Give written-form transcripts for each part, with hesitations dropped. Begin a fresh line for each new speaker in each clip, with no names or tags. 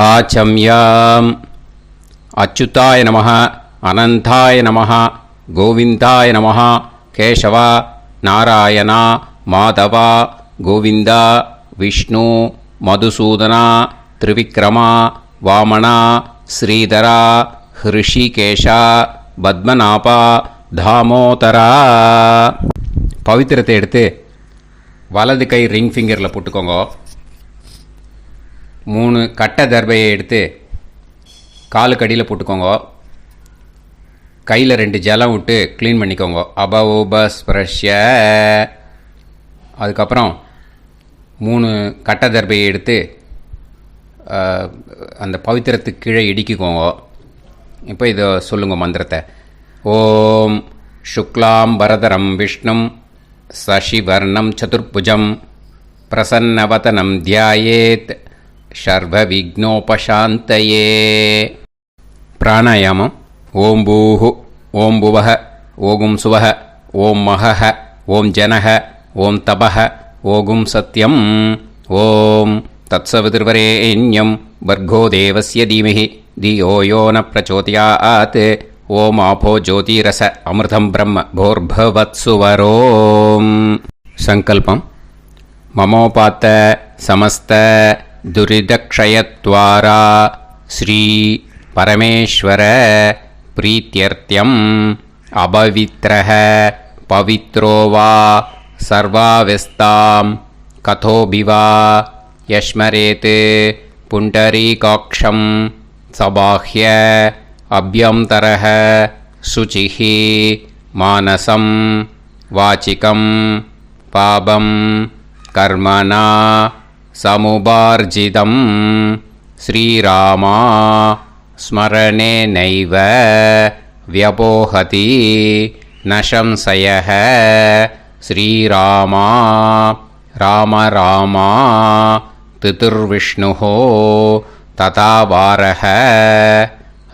ஆச்சம்யாம். அச்சுதாய நமः, அனந்தாய நமः, கோவிந்தாய நமः, கேசவா, நாராயணா, மாதவா, கோவிந்தா, விஷ்ணு, மதுசூதனா, திரிவிக்ரமா, வாமனா, ஸ்ரீதரா, ஹிருஷிகேஷா, பத்மநாபா, தாமோதரா. பவித்திரத்தை எடுத்து வலது கை ரிங் ஃபிங்கரில் போட்டுக்கோங்க. 3 கட்டை தர்பையை எடுத்து காலுக்கடியில் போட்டுக்கோங்க. கையில் 2 ஜலம் விட்டு க்ளீன் பண்ணிக்கோங்க. அபௌபஸ்பிரஷ்ய. அதுக்கப்புறம் 3 கட்டை தர்பையை எடுத்து அந்த பவித்திரத்துக்கு கீழே இடிக்கிக்கோங்க. இப்போ இதை சொல்லுங்க மந்திரத்தை. ஓம் சுக்லாம் வரதரம் விஷ்ணும் சசிவர்ணம் சதுர்புஜம் பிரசன்னவதனம் தியாயேத் சர்வ விக்னோபசாந்தயே. பிராணாயாமம். ஓம் பூஹு, ஓம் புவஹ, ஓகும் சுவஹ, ஓம் மஹஹ, ஓம் ஜனஹ, ஓம் தபஹ, ஓகும் சத்யம். ஓம் தத்சவிதுர்வரேண்யம் வர்கோ தேவஸ்ய தீமஹி தியோ யோ ந பிரச்சோதயாத். ஓம் ஆபோ ஜோதிரச அமிர்தம் பிரம்ம போர்பவத்சுவரோம். சங்கல்பம். மமோபாத்த சமஸ்த துரிதக்ஷயத்வாரா ஸ்ரீ பரமேஸ்வர பிரீத்யர்த்தியம் அபவித்ரஹ பவித்ரோ வா சர்வாவஸ்தாம் கதோபிவா யஸ்மரேத் புண்டரீகாக்ஷம் சபாஹ்ய அப்யந்தரஹ சுசிஹி மானசம் வாச்சிகம் பாபம் கர்மணா சமுபார்ஜிதம் ஸ்ரீராமா ஸ்மரணேனைவ வ்யபோஹதி நசம்சயஹ. ஸ்ரீராமா ராம ராமா திதிர்விஷ்ணுஹோ ததா வாரஹ.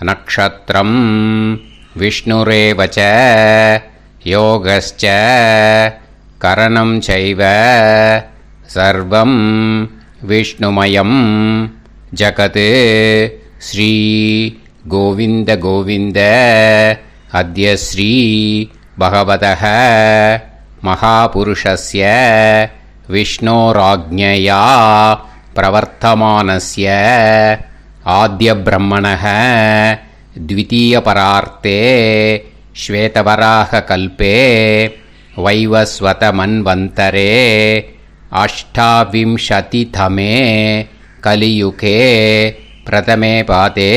நக்ஷத்ரம் விஷ்ணுரேவச யோகஸ்ச கரணம் சைவ சர்வம் விஷ்ணுமயம் ஜகத். ஸ்ரீ கோவிந்த கோவிந்த அத்ய ஸ்ரீ பகவதः மகாபுருஷஸ்ய விஷ்ணோராஜ்ஞயா பிரவர்த்தமானஸ்ய ஆத்ய பிரம்மணः த்விதீயபரார்த்தே ஸ்வேதவராக கல்பே வைவஸ்வத மன்வந்தரே அஷ்டாவிம்சதிதமே கலியுகே பிரதமே பாதே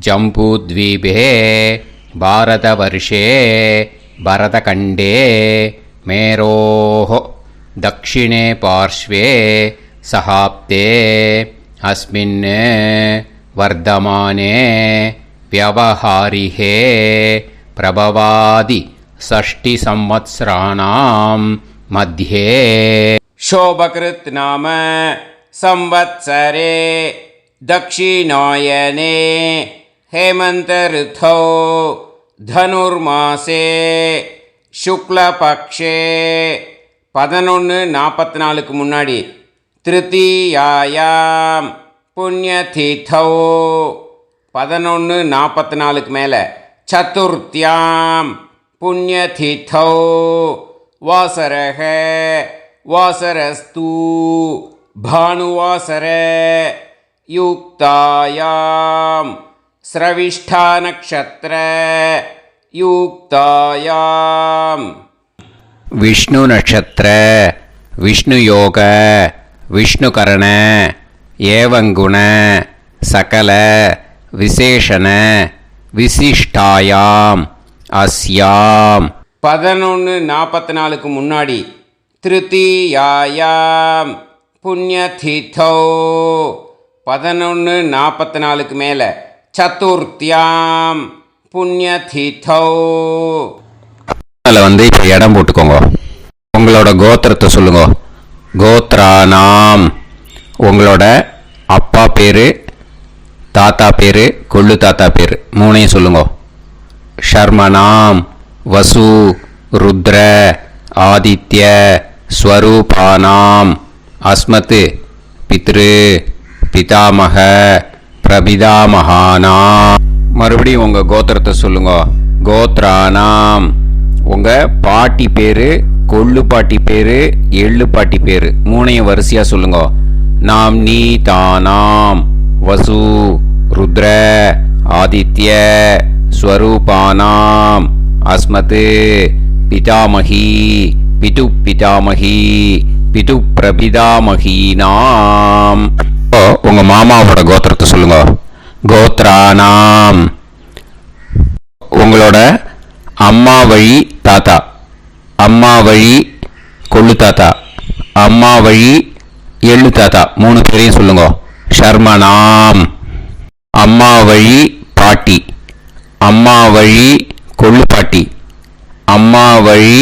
ஜம்பூத்வீபே பாரதவர்ஷே பரதகண்டே மேரோः தக்ஷிணே பார்ஷ்வே சஹாப்தே அஸ்மின் வர்தமானே व्यवहारिहे प्रभवादि षष्टि संवत्सराणां मध्ये शोभकृत् नाम संवत्सरे दक्षिणायने हेमंत ऋतौ धनुर्मासे शुक्लपक्षे 11:44 முன்னாடி திருத்தீயாயாம் புண்ணியதீதௌ 11:44 மேலே சதுர்த்தியாம் புண்ணியதீதௌ வாசரஹ வாசரஸ்து பானுவாசர யுக்தாயாம் ஸ்ரவிஷ்டா நக்ஷத்ர யுக்தாயாம் விஷ்ணு நட்சத்திர விஷ்ணு யோக விஷ்ணுகரண ஏவங்குண சகல விசேஷண விசிஷ்டாயாம் அஸ்யாம் 11:44 முன்னாடி திருத்தீயாயாம் புண்ணியதீதௌ 11:44 மேலே சதுர்த்தியாம் புண்ணியதீதௌ.
அதில் இப்போ இடம் போட்டுக்கோங்க. உங்களோட கோத்திரத்தை சொல்லுங்க. கோத்ரானாம் உங்களோட அப்பா பேர், தாத்தா பேர், கொள்ளு தாத்தா பேர் 3ஐயும் சொல்லுங்க. ஷர்மனாம் வசு ருத்ர ஆதித்ய ஸ்வரூபானாம் அஸ்மத் பித்ரு பிதாமக
பிரபிதாமகானாம். மறுபடியும் உங்கள் கோத்திரத்தை சொல்லுங்க. கோத்ரானாம். உங்கள் பாட்டி பேர், கொள்ளு பாட்டி பேர், எள்ளு பாட்டி பேர் மூணையும் வரிசையாக சொல்லுங்க. நாம் நீ தானாம் வசு ருத்ர ஆதித்ய ஸ்வரூபானாம் அஸ்மத் பிதாமகி பிது பிதாமகி பிது பிரபிதாமகீனாம். உங்கள் மாமாவோட கோத்திரத்தை சொல்லுங்க. கோத்ரானாம். உங்களோட அம்மா வழி தாத்தா, அம்மா வழி கொள்ளு தாத்தா, அம்மா வழி எள்ளு தாத்தா மூணு பேரையும் சொல்லுங்க. ஷர்மனாம். அம்மா வழி பாட்டி, அம்மா வழி கொள்ளு பாட்டி, அம்மா வழி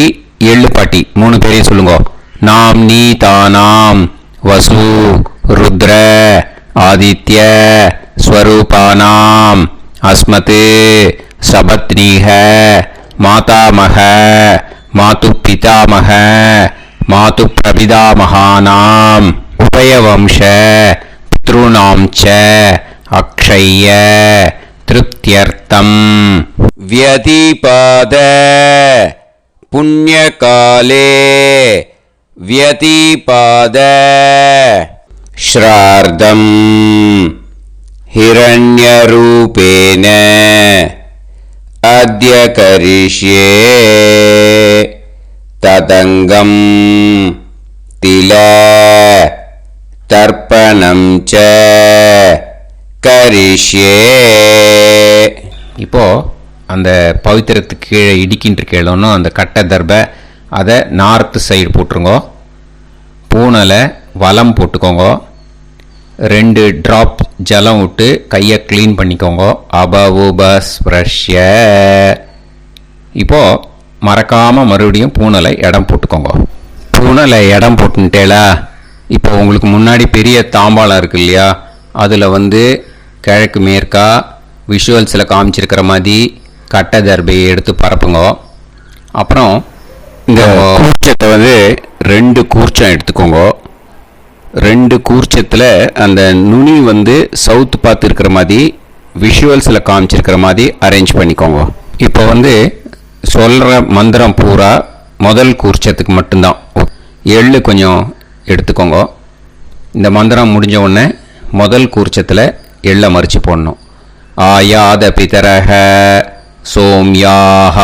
எள்ளு பாட்டி மூணு பேரையும் சொல்லுங்க. நாம் நீ தானாம் வசு ருத்ர ஆதித்ய ஸ்வரூபானாம் அஸ்மத் சபத்னீஹ மாதாமக மாது பிதாமக மாது பிரபிதாமகானாம் உபயவம்ச பித்ருணாம் ச அக்ஷய்ய திருப்தியர்த்தம் வியதிபாத புண்ணியகாலே வியதிபாத ஸ்ரார்த்தம் ஹிரண்யரூபேன அத்ய கரிஷ்யே ததங்கம் தில தர்ப்பணம் ச கரிஷ்யே. இப்போ அந்த பவித்திரத்துக்கு கீழே இடிக்கின்ற கீழே அந்த கட்டை தர்பை அதை நார்த்து சைடு போட்டுருங்கோ. பூனலை வலம் போட்டுக்கோங்க. 2 ட்ராப் ஜலம் விட்டு கையை க்ளீன் பண்ணிக்கோங்க. அபவுபஸ்ப்ரஷ்ய. இப்போது மறக்காமல் மறுபடியும் பூனலை இடம் போட்டுக்கோங்க. பூனலை இடம் போட்டுட்டேலா. இப்போ உங்களுக்கு முன்னாடி பெரிய தாம்பாளம் இருக்கு இல்லையா, அதில் கிழக்கு மேற்கா விஷுவல்ஸில் காமிச்சிருக்கிற மாதிரி கட்டை தர்பையை எடுத்து பரப்புங்க. அப்புறம் இந்த கூர்ச்சத்தை 2 கூர்ச்சம் எடுத்துக்கோங்க. 2 கூர்ச்சத்தில் அந்த நுனி சவுத்து பார்த்து இருக்கிற மாதிரி விஷுவல்ஸில் காமிச்சிருக்கிற மாதிரி அரேஞ்ச் பண்ணிக்கோங்க. இப்போ சொல்கிற மந்திரம் பூரா முதல் கூர்ச்சத்துக்கு மட்டும்தான். எள்ளு கொஞ்சம் எடுத்துக்கோங்க. இந்த மந்திரம் முடிஞ்ச உடனே முதல் கூர்ச்சத்தில் எள்ளை மறித்து போடணும். ஆயாத பிதரஹ சோம்யாக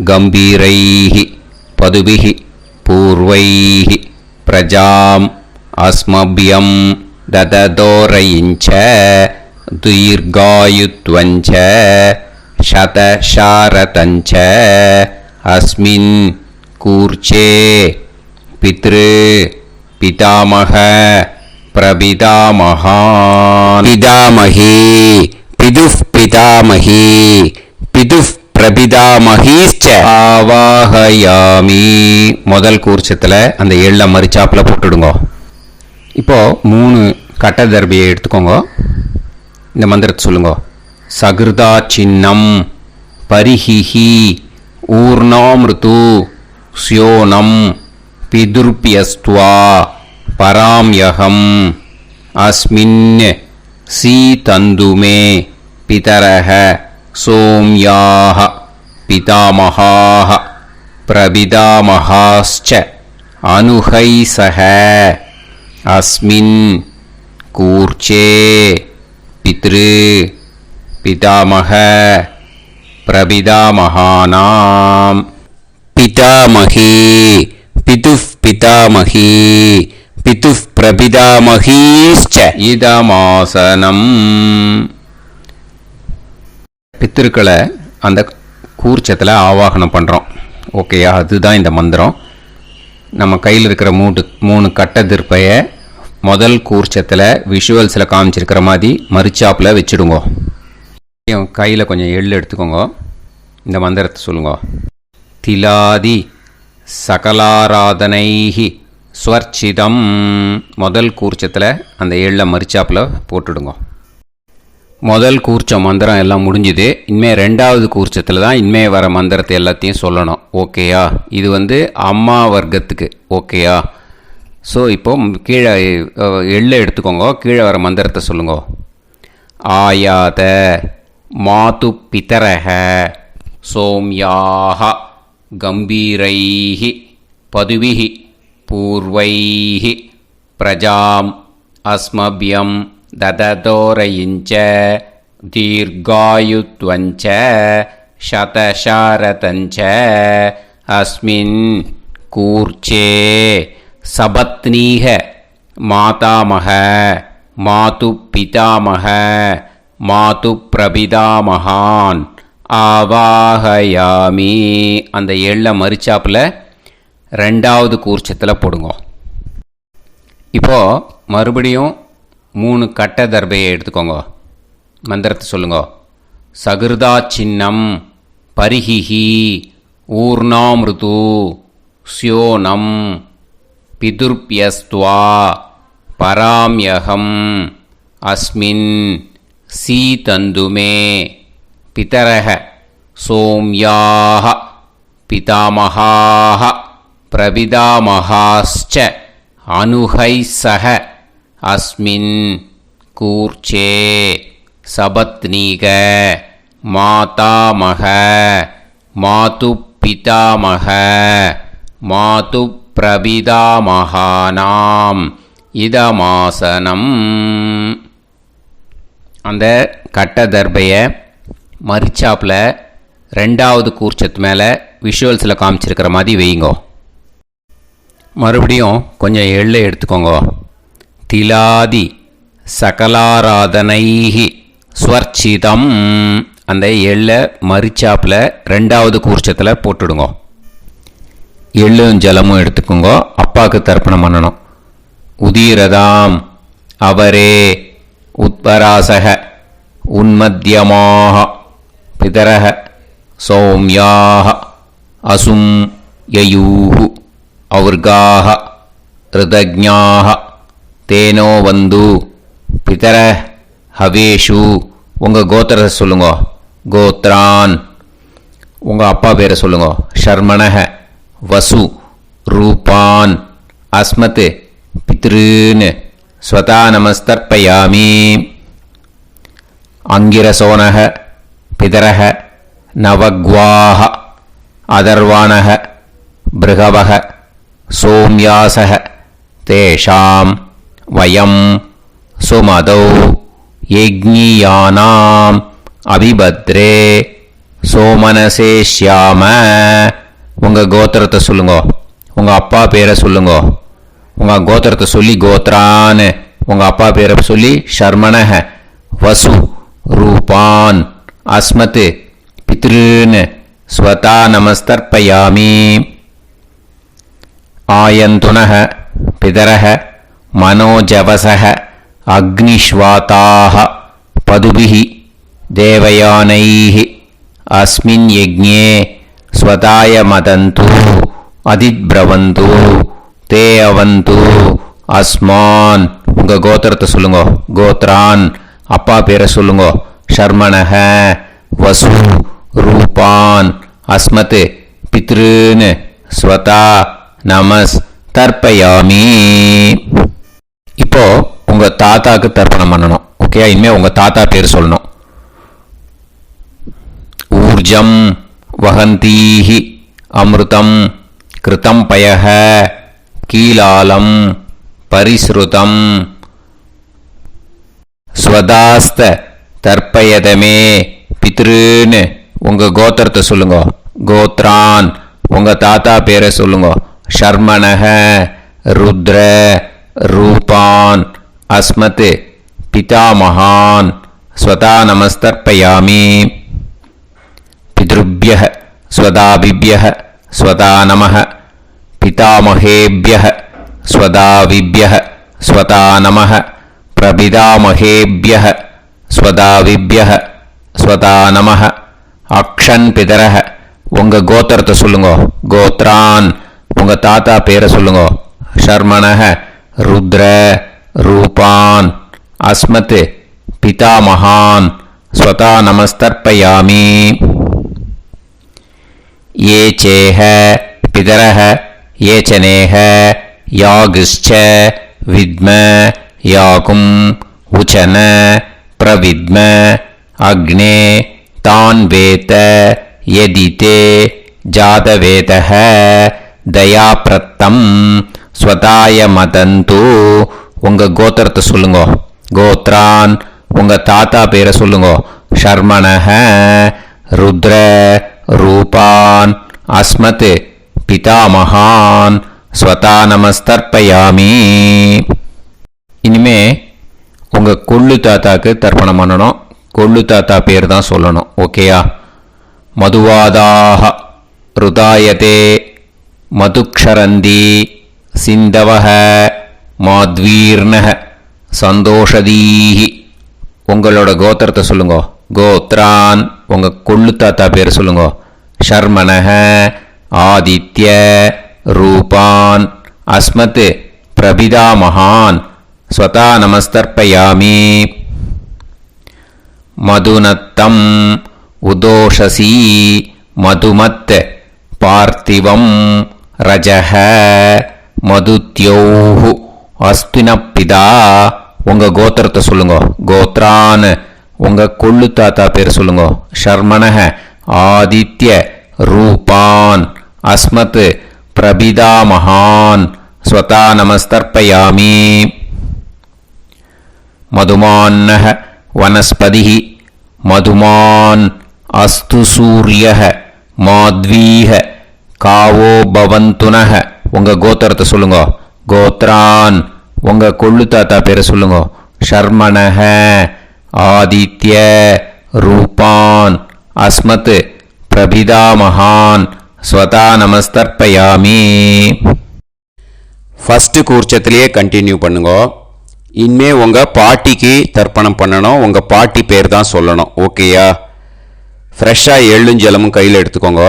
கம்பீரைஹி பதுபிஹி பூர்வைஹி பிரஜாம் அஸ்மபியம் தததோரயிஞ்ச தீர்காயுத்வஞ்ச சதசாரதஞ்ச அஸ்மின் கூர்ச்சே பித்ரு பிதாமக பிரபிதாமகான் பிதாமகி பிதுஃப் பிதாமகி பிதுஃப் பிரபிதாமகீச்ச ஆவாஹயாமி. முதல் கூர்ச்சத்தில் அந்த எள்ளை மறிச்சாப்பில் போட்டுடுங்க. இப்போது 3 கட்டை தர்பையை எடுத்துக்கோங்க. இந்த மந்திரத்தை சொல்லுங்க. சகிருதா சின்னம் பரிஹிஹி ஊர்ணாமிருத்து ஸ்யோனம் பிதுர்பியஸ்துவா பராம்யகம் அஸ்மின் சீதந்துமே பிதரஹ சோம்யாஹ பிதாமகாஹ பிரபிதாமகாஸ்ச அனுஹைசஹ அஸ்மின் கூர்ச்சே பித்ரு பிதாமக பிரபிதாமகானாம் பிதாமகி பிதுஃப் பிதாமகி பிதுஃப் பிரபிதாமகீஸ்ச இதமாசனம். பித்திருக்களை அந்த கூர்ச்சத்தில் ஆவாகனம் பண்ணுறோம். ஓகேயா? அதுதான் இந்த மந்திரம். நம்ம கையில் இருக்கிற 3 கட்டை திருப்பையை முதல் கூர்ச்சத்தில் விஷுவல்ஸில் காமிச்சிருக்கிற மாதிரி மறிச்சாப்பில் வச்சுடுங்க. கையில் கொஞ்சம் எள்ளு எடுத்துக்கோங்க. இந்த மந்திரத்தை சொல்லுங்க. திலாதி சகலாராதனைஹி ஸ்வர்ச்சிதம். முதல் கூர்ச்சத்தில் அந்த எள்ளை மறிச்சாப்பில் போட்டுடுங்க. முதல் கூர்ச்சம் மந்திரம் எல்லாம் முடிஞ்சுது. இனிமேல் 2வது கூர்ச்சத்தில் தான் இனிமேல் வர மந்திரத்தை எல்லாத்தையும் சொல்லணும். ஓகேயா? இது அம்மா வர்க்கத்துக்கு. ஓகேயா? ஸோ இப்போ கீழே எள்ளை எடுத்துக்கோங்க. கீழே வர மந்திரத்தை சொல்லுங்க. ஆயாத மாது பிதரஹ சோம்யாஹ கம்பீரைஹி பதுவிஹி பூர்வைஹி பிரஜாம் அஸ்மப்யம் தததோரயிஞ்ச தீர்காயுத்வஞ்ச சதசாரதஞ்ச அஸ்மின் கூர்ச்சே சபத்னீஹ மாதாமஹ மாது பிதாமஹ மாது பிரபிதாமகான் ஆவாஹயாமி. அந்த எள்ள மரிச்சாப்பில் ரெண்டாவது கூர்ச்சத்தில் போடுங்க. இப்போது மறுபடியும் 3 கட்ட தர்பையை எடுத்துக்கோங்க. மந்திரத்தை சொல்லுங்க. சகிருதா சின்னம் பரிஹிஹி ஊர்ணாமிருது ஸ்யோனம் பிதுர்பியஸ்துவா பராம்யகம் அஸ்மின் சீதந்துமே பிதரஹ சோம்யாஹ பிதாமஹாஹ பிரபிதாமஹாஸ்ச அனுஹைசஹ அஸ்மின் கூர்ச்சே சபத்னீக மாதாமஹ மாது பிதாமஹ மாது பிரபிதாமகானாம் இதமாசனம். அந்த கட்ட தர்பையை மரிச்சாப்பில் ரெண்டாவது கூர்ச்சத்து மேலே விஷுவல்ஸில் காமிச்சிருக்கிற மாதிரி வைங்கோ. மறுபடியும் கொஞ்சம் எள்ளை எடுத்துக்கோங்க. திலாதி சகலாராதனைஹி ஸ்வர்ச்சிதம். அந்த எள்ளை மரிச்சாப்பில் ரெண்டாவது கூர்ச்சத்தில் போட்டுடுங்க. எள்ளும் ஜலமும் எடுத்துக்கோங்க. அப்பாவுக்கு தர்ப்பணம் பண்ணணும். உதீரதாம் அவரே உத்பராசக உன்மத்யமாக பிதரஹ சௌம்யாக அசும் யயூஹு அவுர்காஹ ரிதஜ்ஞாஹ தேனோ வந்து பிதர ஹவேஷு. உங்கள் கோத்திரத்தை சொல்லுங்க. கோத்ரான். உங்கள் அப்பா பேரை சொல்லுங்க. ஷர்மணஹ வசு ரூபான் அஸ்மத் பித்ருன்னு ஸ்வதா நமஸ்தர்ப்பயாமி. அங்கிரசோனஹ பிதரஹ நவக்வாஹ அதர்வாணஹ பிருகவஹ சோம்யாசஹ தேஷாம் வயம் சுமதௌ யஜ்ஞியானாம் அபிபத்ரே சோமனசேஷ்யாம. உங்கள் கோத்திரத்தை சொல்லுங்க. உங்கள் அப்பா பேரை சொல்லுங்க. உங்கள் கோத்திரத்தை சொல்லி கோத்ரான்னு உங்கள் அப்பா பேரை சொல்லி ஷர்மணஹ வசு ரூபான் அஸ்மத் பித்ருன்னு ஸ்வதா நமஸ்தர்ப்பயாமி. ஆயந்துனஹ பிதரஹ மனோஜவசஹ அக்னிஷ்வாதாஹ பதுபிஹி தேவயானைஹி அஸ்மின் யஜ்ஞே ஸ்வதாய மதந்து அதித்ப்ரவந்து தே அவது அஸ்மான். உங்கள் கோத்திரத்தை சொல்லுங்க. கோத்ரான். அப்பா பேரை சொல்லுங்க. ஷர்மணஹ வசு ரூபான் அஸ்மத் பித்ருன்னு ஸ்வதா நமஸ் தர்ப்பயாமி. இப்போ உங்கள் தாத்தாக்கு தர்ப்பணம் பண்ணணும். ஓகே, இனிமேல் உங்கள் தாத்தா பேர் சொல்லணும். ஊர்ஜம் வஹந்தீஹி அமிர்தம் கிருதம் பயஹ கீலாலம் பரிஸ்ருதம் ஸ்வதாஸ்த தர்ப்பயதமே பித்ருன்னு உங்கள் கோத்திரத்தை சொல்லுங்க. கோத்ரான். உங்கள் தாத்தா பேரை சொல்லுங்க. ஷர்மணஹ ருத்ர ரூபான் அஸ்மத் பிதாமகான் ஸ்வதா நமஸ்தர்ப்பயாமி. பித்ருப்யஹ ஸ்வதாபிப்யஹ ஸ்வதா நமஹ பிதாமகேப்யஹ ஸ்வதாவிப்யஹ ஸ்வதா நமஹ பிரபிதாமகேப்யஹ ஸ்வதாவிப்யஹ ஸ்வதா நமஹ. அக்ஷன் பிதரஹ. உங்கள் கோத்திரத்தை சொல்லுங்க. கோத்ரான். உங்கள் தாத்தா பேரை சொல்லுங்க. ஷர்மணஹ ருத்ர ரூபான் அஸ்மத் பிதாமகான் ஸ்வதா நமஸ்தர்ப்பயாமி. ये चेह पितरः ये चनेह यागश्च विद्म याकुम् उचन
प्रविद्म अग्ने तान् वेत यदि ते जातवेदः दयाप्रत्तम् स्वताय मदन्तु உங்க கோத்திரத்தை சொல்லுங்க. கோத்ரான் உங்க தாத்தா பேரை சொல்லுங்க. ஷர்மணஹ ருத்ர ரூபான் அஸ்மத் பிதாமகான் ஸ்வதா நமஸ்தர்ப்பயாமி. இனிமே உங்க கொள்ளு தாத்தாக்கு தர்ப்பணம் பண்ணணும். கொள்ளு தாத்தா பேர் தான் சொல்லணும். ஓகேயா? மதுவாதாக ருதாயதே மதுக்ஷரந்தி சிந்தவஹ மாத்வீர்ணஹ சந்தோஷதீஹி. உங்களோட கோத்திரத்தை சொல்லுங்க. கோத்ரான் உங்க கொள்ளு தாத்தா பேர் சொல்லுங்க. ஷர்மணஹ ஆதித்ய ரூபான் அஸ்மத் பிரபிதாமகான் ஸ்வதா நமஸ்தர்ப்பயாமி. மதுநத்தம் உதோஷசி மதுமத் பார்த்திவம் ரஜஹ மதுத்யோஹு அஸ்தினப்பிதா. உங்க கோத்திரத்தை சொல்லுங்க. கோத்ரான் உங்க கொள்ளு தாத்தா பேர் சொல்லுங்க. ஷர்மணஹ ஆதித்ய ரூபான் அஸ்மத் பிரபிதாமகான் ஸ்வதா நமஸ்தர்ப்பயாமி. மதுமான்னஹ வனஸ்பதிஹி மதுமான் அஸ்து சூரியஹ மாத்வீஹ காவோ பவந்துனஹ. உங்க கோத்திரத்தை சொல்லுங்க. கோத்ரான் உங்க கொள்ளு தாத்தா பேரை சொல்லுங்க. ஷர்மணஹ ஆதித்ய ரூபான் அஸ்மத் பிரபிதாமகான் ஸ்வதா நமஸ்தர்ப்பயாமி.
ஃபஸ்ட்டு கூர்ச்சத்திலேயே கண்டினியூ பண்ணுங்க. இனிமே உங்கள் பாட்டிக்கு தர்ப்பணம் பண்ணணும். உங்கள் பாட்டி பேர் தான் சொல்லணும். ஓகேயா? ஃப்ரெஷ்ஷாக எள்ளும் ஜலமும் கையில் எடுத்துக்கோங்க.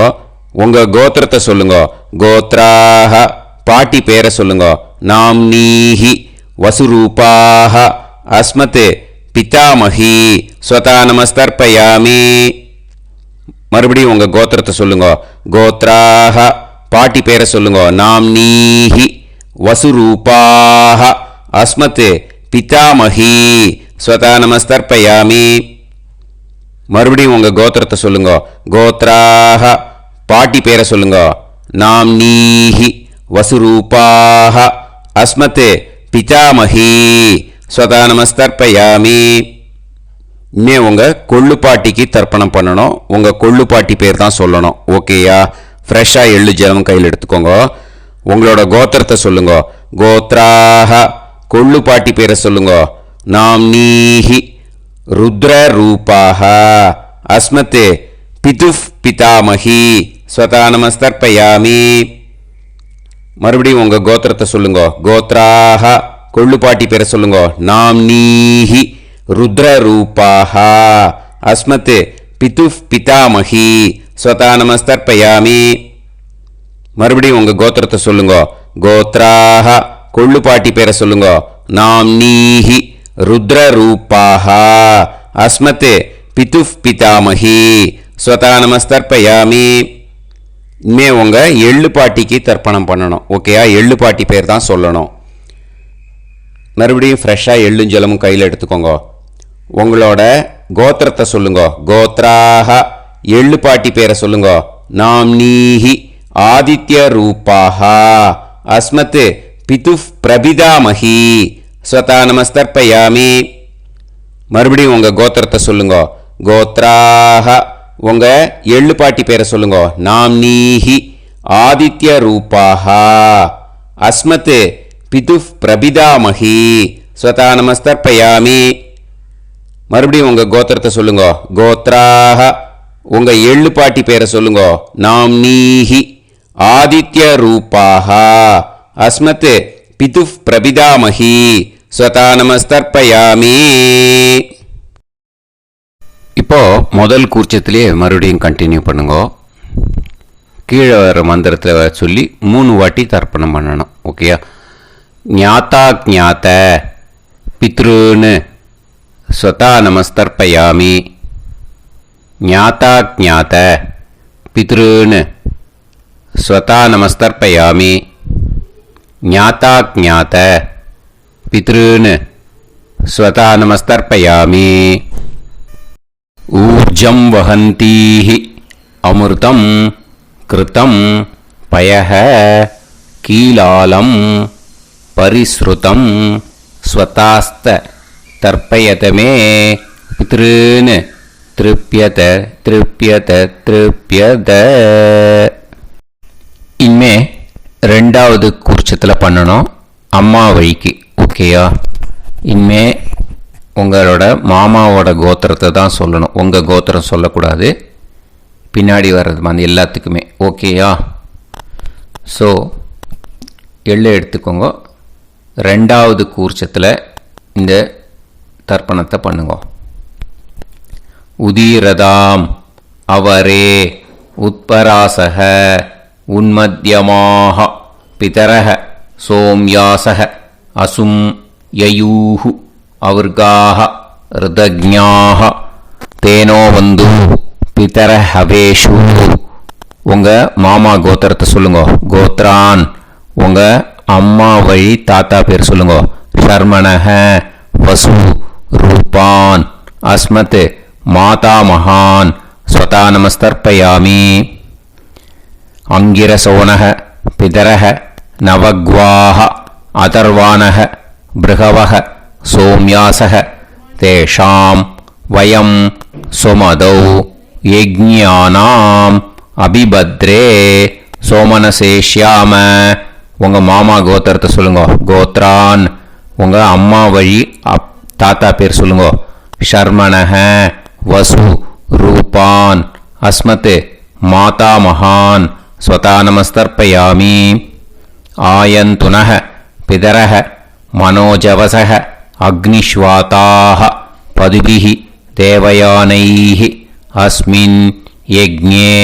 உங்கள் கோத்திரத்தை சொல்லுங்க. கோத்ராஹ பாட்டி பேரை சொல்லுங்க. நாம்னீஹி வசுரூபாஹ அஸ்மத் பிதாமஹி ஸ்வதா நமஸ்தர்ப்பயாமி. மறுபடியும் உங்கள் கோத்திரத்தை சொல்லுங்க. கோத்ராஹ பாட்டி பேரை சொல்லுங்க. நாம்னீஹி வசுரூபாஹ அஸ்மத் பிதாமஹி ஸ்வதா நமஸ்தர்ப்பயாமி. மறுபடியும் உங்கள் கோத்திரத்தை சொல்லுங்க. கோத்ராஹ பாட்டி பேரை சொல்லுங்க. நாம்னீஹி வசுரூபாஹ அஸ்மத் பிதாமஹி ஸ்வதா நமஸ்தர்ப்பயாமி. இனிமே உங்கள் கொள்ளு பாட்டிக்கு தர்ப்பணம் பண்ணணும். உங்கள் கொள்ளு பாட்டி பேர் தான் சொல்லணும். ஓகேயா? ஃப்ரெஷ்ஷாக எள்ளு ஜலம் கையில் எடுத்துக்கோங்க. உங்களோட கோத்திரத்தை சொல்லுங்க. கோத்ராஹ கொள்ளு பாட்டி பேரை சொல்லுங்க. நாம்னீஹி ருத்ர ரூபாஹ அஸ்மத் பிதுஃப் பிதாமஹி ஸ்வதா நமஸ்தர்ப்பயாமி. மறுபடியும் உங்கள் கோத்திரத்தை சொல்லுங்க. கோத்ராஹ கொள்ளு பாட்டி பேரை சொல்லுங்க. நாம்னீஹி ருத்ர ரூபாஹ அஸ்மத் பிதுஃப் பிதாமஹி ஸ்வதா நமஸ்தர்ப்பயாமி. மறுபடியும் உங்கள் கோத்திரத்தை சொல்லுங்க. கோத்ராஹ கொள்ளு பாட்டி பேரை சொல்லுங்க. நாம்னீஹி ருத்ர ரூபாஹ அஸ்மத் பிதுஃப் பிதாமஹி ஸ்வதா நமஸ்தர்ப்பயாமி. இனிமே உங்கள் எள்ளு பாட்டிக்கு தர்ப்பணம் பண்ணணும். ஓகேயா? எள்ளு பாட்டி பேர் தான் சொல்லணும். மறுபடியும் ஃப்ரெஷ்ஷாக எள்ளும் ஜலமும் கையில் எடுத்துக்கோங்க. உங்களோட கோத்திரத்தை சொல்லுங்க. கோத்ராஹ எள்ளு பாட்டி பேரை சொல்லுங்க. நாம்னீஹி ஆதித்ய ரூபாஹ அஸ்மத் பிதுஃப் பிரபிதாமஹி ஸ்வதா நமஸ்தர்ப்பயாமி. மறுபடியும் உங்கள் கோத்திரத்தை சொல்லுங்க. கோத்ராஹ உங்கள் எள்ளு பாட்டி பேரை சொல்லுங்க. நாம்னீஹி ஆதித்ய ரூபாஹ அஸ்மத் பிதுஃப் பிரபிதாமஹி ஸ்வதா நமஸ்தர்ப்பயாமி. மறுபடியும் உங்கள் கோத்திரத்தை சொல்லுங்க. கோத்ராஹ உங்கள் எள்ளு பாட்டி பேரை சொல்லுங்க. நாம்னீஹி ஆதித்ய ரூபாஹ அஸ்மத் பிதுஃப் பிரபிதாமஹி ஸ்வதா நமஸ்தர்ப்பயாமி.
இப்போ முதல் கூர்ச்சத்திலே மறுபடியும் கண்டினியூ பண்ணுங்க. கீழே வர மந்திரத்தில் சொல்லி 3 வாட்டி தர்ப்பணம் பண்ணணும். ஓகேயா? ஞாத்தா ஞாத்த பித்ருன்னு ஸ்வதா நமஸ்தர்ப்பயாமி. ஞாத்தா ஞாத்த பித்ருன்னு ஸ்வதா நமஸ்தர்ப்பயாமி. ஞாத்தா ஞாத்த பித்ருன்னு स्वता नमस्तर्पयामि ऊर्जं वहन्तीः अमृतं कृतं पयः कीलालं परिसृतं स्वतास्त तर्पयत मे पितॄन् तृप्यत तृप्यत तृप्यत इनमें ரெண்டாவது கூர்ச்சத்தில் பண்ணணும் அம்மா வழிக்கு. ஓகேயா? இனிமே உங்களோட மாமாவோட கோத்திரத்தை தான் சொல்லணும், உங்கள் கோத்திரம் சொல்லக்கூடாது. பின்னாடி வர்றது மாதிரி எல்லாத்துக்குமே. ஓகேயா? ஸோ எள்ளு எடுத்துக்கோங்க. ரெண்டாவது கூர்ச்சத்தில் இந்த தர்ப்பணத்தை பண்ணுங்க. உதீரதாம் அவரே உத்பராசக உன்மத்யமாக பிதரஹ சோம்யாசக அசும் யயூஹு அவர்காஹ ருதஜ்ஞாஹ தேனோ வந்து பிதரஹவேஷு. உங்கள் மாமா கோத்திரத்தை சொல்லுங்க. கோத்ரான் உங்கள் அம்மா வழி தாத்தா பேர் சொல்லுங்க. ஷர்மணஹ வசு ரூபான் அஸ்மத் மாதா மகான் ஸ்வதா நமஸ்தர்ப்பயாமி. அங்கிரசோனஹ பிதரஹ நவக்வாஹ அதர்வாணஹ பிருகவஹ சோம்யாசஹ தேஷாம் வயம் சுமதௌ யஜ்ஞானாம் அபிபத்ரே சோமனசேஷ்யாம. உங்கள் மாமா கோத்திரத்தை சொல்லுங்க. கோத்ரான் உங்கள் அம்மா வழி தாத்தா பேர் சொல்லுங்க. ஷர்மணஹ வசு ரூபான் அஸ்மத் மாதா மகான் ஸ்வதா நமஸ்தர்ப்பயாமி. ஆயந்துனஹ பிதரஹ மனோஜவசஹ அக்னிஷ்வாதாஹ பதுபிஹி தேவயானைஹி அஸ்மின் யஜ்ஞே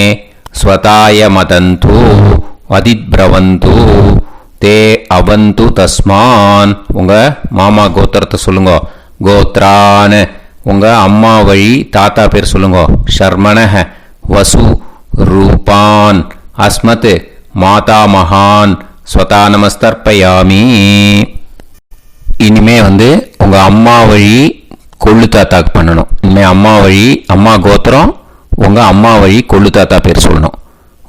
ஸ்வதாய மதந்து அதிப்ரவந்து தே அவந்து தஸ்மான். உங்கள் மாமா கோத்திரத்தை சொல்லுங்க. கோத்ரான் உங்கள் அம்மா வழி தாத்தா பேர் சொல்லுங்க. ஷர்மணஹ வசு ரூபான் அஸ்மத் மாதா மகான் ஸ்வதா நமஸ்தர்ப்பயாமி. இனிமே உங்கள் அம்மா வழி கொள்ளு தாத்தாக்கு பண்ணணும். இனிமேல் அம்மா வழி அம்மா கோத்திரம் உங்கள் அம்மா வழி கொள்ளு தாத்தா பேர் சொல்லணும்.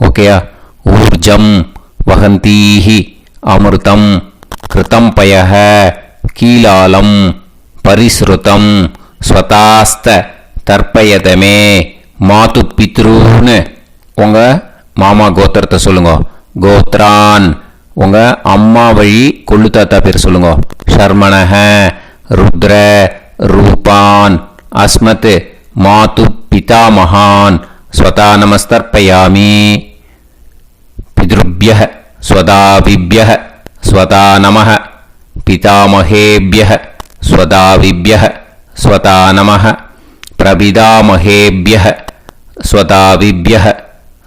ஓகேயா? ஊர்ஜம் வகந்தீஹி அமிர்தம் கிருதம் பயஹ கீலாலம் பரிஸ்ருதம் ஸ்வதாஸ்த தர்ப்பயதமே மாது பித்ரூன். உங்கள் மாமா கோத்திரத்தை சொல்லுங்க. கோத்ரான் உங்கள் அம்மா வழி கொள்ளு தாத்தா பேர் சொல்லுங்க. ஷர்மணஹ ருத்ர ரூபான் அஸ்மத் மாது பிதா மகான் ஸ்வதா நமஸ்தர்ப்பயாமி. பித்ருப்யஹ ஸ்வதாவிப்யஹ ஸ்வதா நமஹ பிதாமஹேப்யஹ ஸ்வதாவிப்யஹ ஸ்வதா நமஹ பிரபிதாமஹேப்யஹ ஸ்வதாவிப்யஹ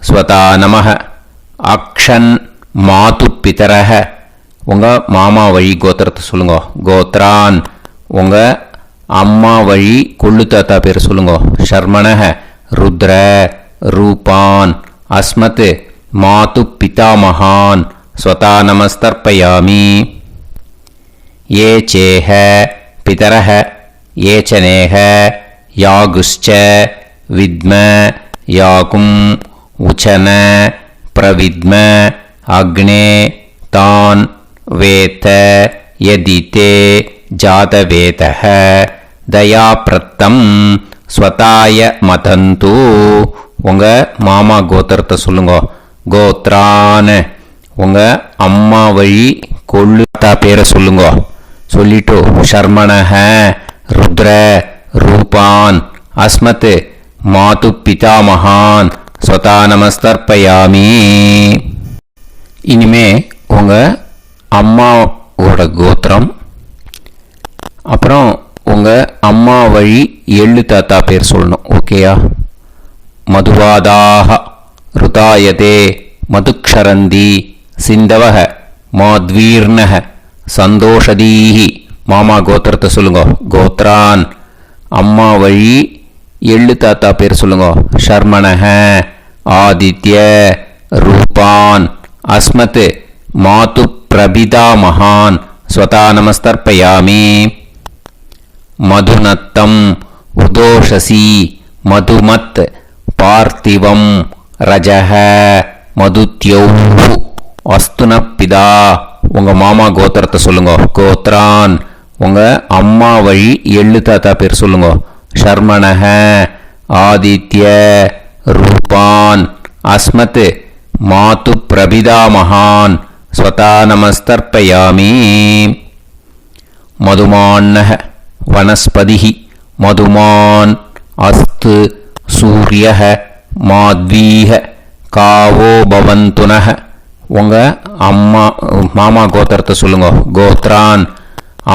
ஸ்வதா நமஹ. அக்ஷன் மாது பிதரஹ உங்கள் மாமா வழி கோத்திரத்தை சொல்லுங்க. கோத்ரான் உங்கள் அம்மா வழி கொள்ளு தாத்தா பேர் சொல்லுங்க. ஷர்மணஹ ருத்ர ரூபான் அஸ்மத் மாது பிதா மகான் ஸ்வதா நமஸ்தர்ப்பயாமி. ஏ சேஹ பிதரஹ ஏ சனேஹ யாகுஷ்ச வித்ம யாகும் உச்சன பிரவித்ம அக்னே தான் வேத யதிதே ஜாதவேதஹ தயாப்ரத்தம் ஸ்வதாய மதந்து. உங்கள் மாமா கோத்திரத்தை சொல்லுங்க. கோத்ரான் உங்கள் அம்மா வழி கொள்ளு தாத்தா பேரை சொல்லுங்க. சொல்லிட்டு ஷர்மணஹ ருத்ர ரூபான் அஸ்மத் மாது பிதா மகான் ஸ்வதா நமஸ்தர்ப்பயாமி. இனிமே உங்கள் அம்மாவோட கோத்திரம் அப்புறம் உங்கள் அம்மா வழி எள்ளு தாத்தா பேர் சொல்லணும். ஓகேயா? மதுவாதாக ருதாயதே மதுக்ஷரந்தி சிந்தவஹ மாத்வீர்ணஹ சந்தோஷதீஹி. மாமா கோத்திரத்தை சொல்லுங்க. கோத்ரான் அம்மா வழி எள்ளு தாத்தா பேர் சொல்லுங்க. ஷர்மணஹ ஆதித்ய ரூபான் அஸ்மத் மாது பிரபிதா மகான் ஸ்வதா நமஸ்தர்ப்பயாமி. மதுநத்தம் உதோஷசி மதுமத் பார்த்திவம் ரஜஹ மதுத்யௌஹு அஸ்துனப்பிதா. உங்கள் மாமா கோத்திரத்தை சொல்லுங்க. கோத்ரான் உங்கள் அம்மா வழி எள்ளு தாத்தா பேர் சொல்லுங்க. ஷர்மணஹ ஆதித்ய ரூபான் அஸ்மத் மாது பிரபிதாமகான் ஸ்வதா நமஸ்தர்ப்பயாமி. மதுமான்னஹ வனஸ்பதிஹி மதுமான் அஸ்து சூரியஹ மாத்வீஹ காவோ பவந்துனஹ. உங்கள் மாமா கோத்திரத்தை சொல்லுங்க. கோத்ரான்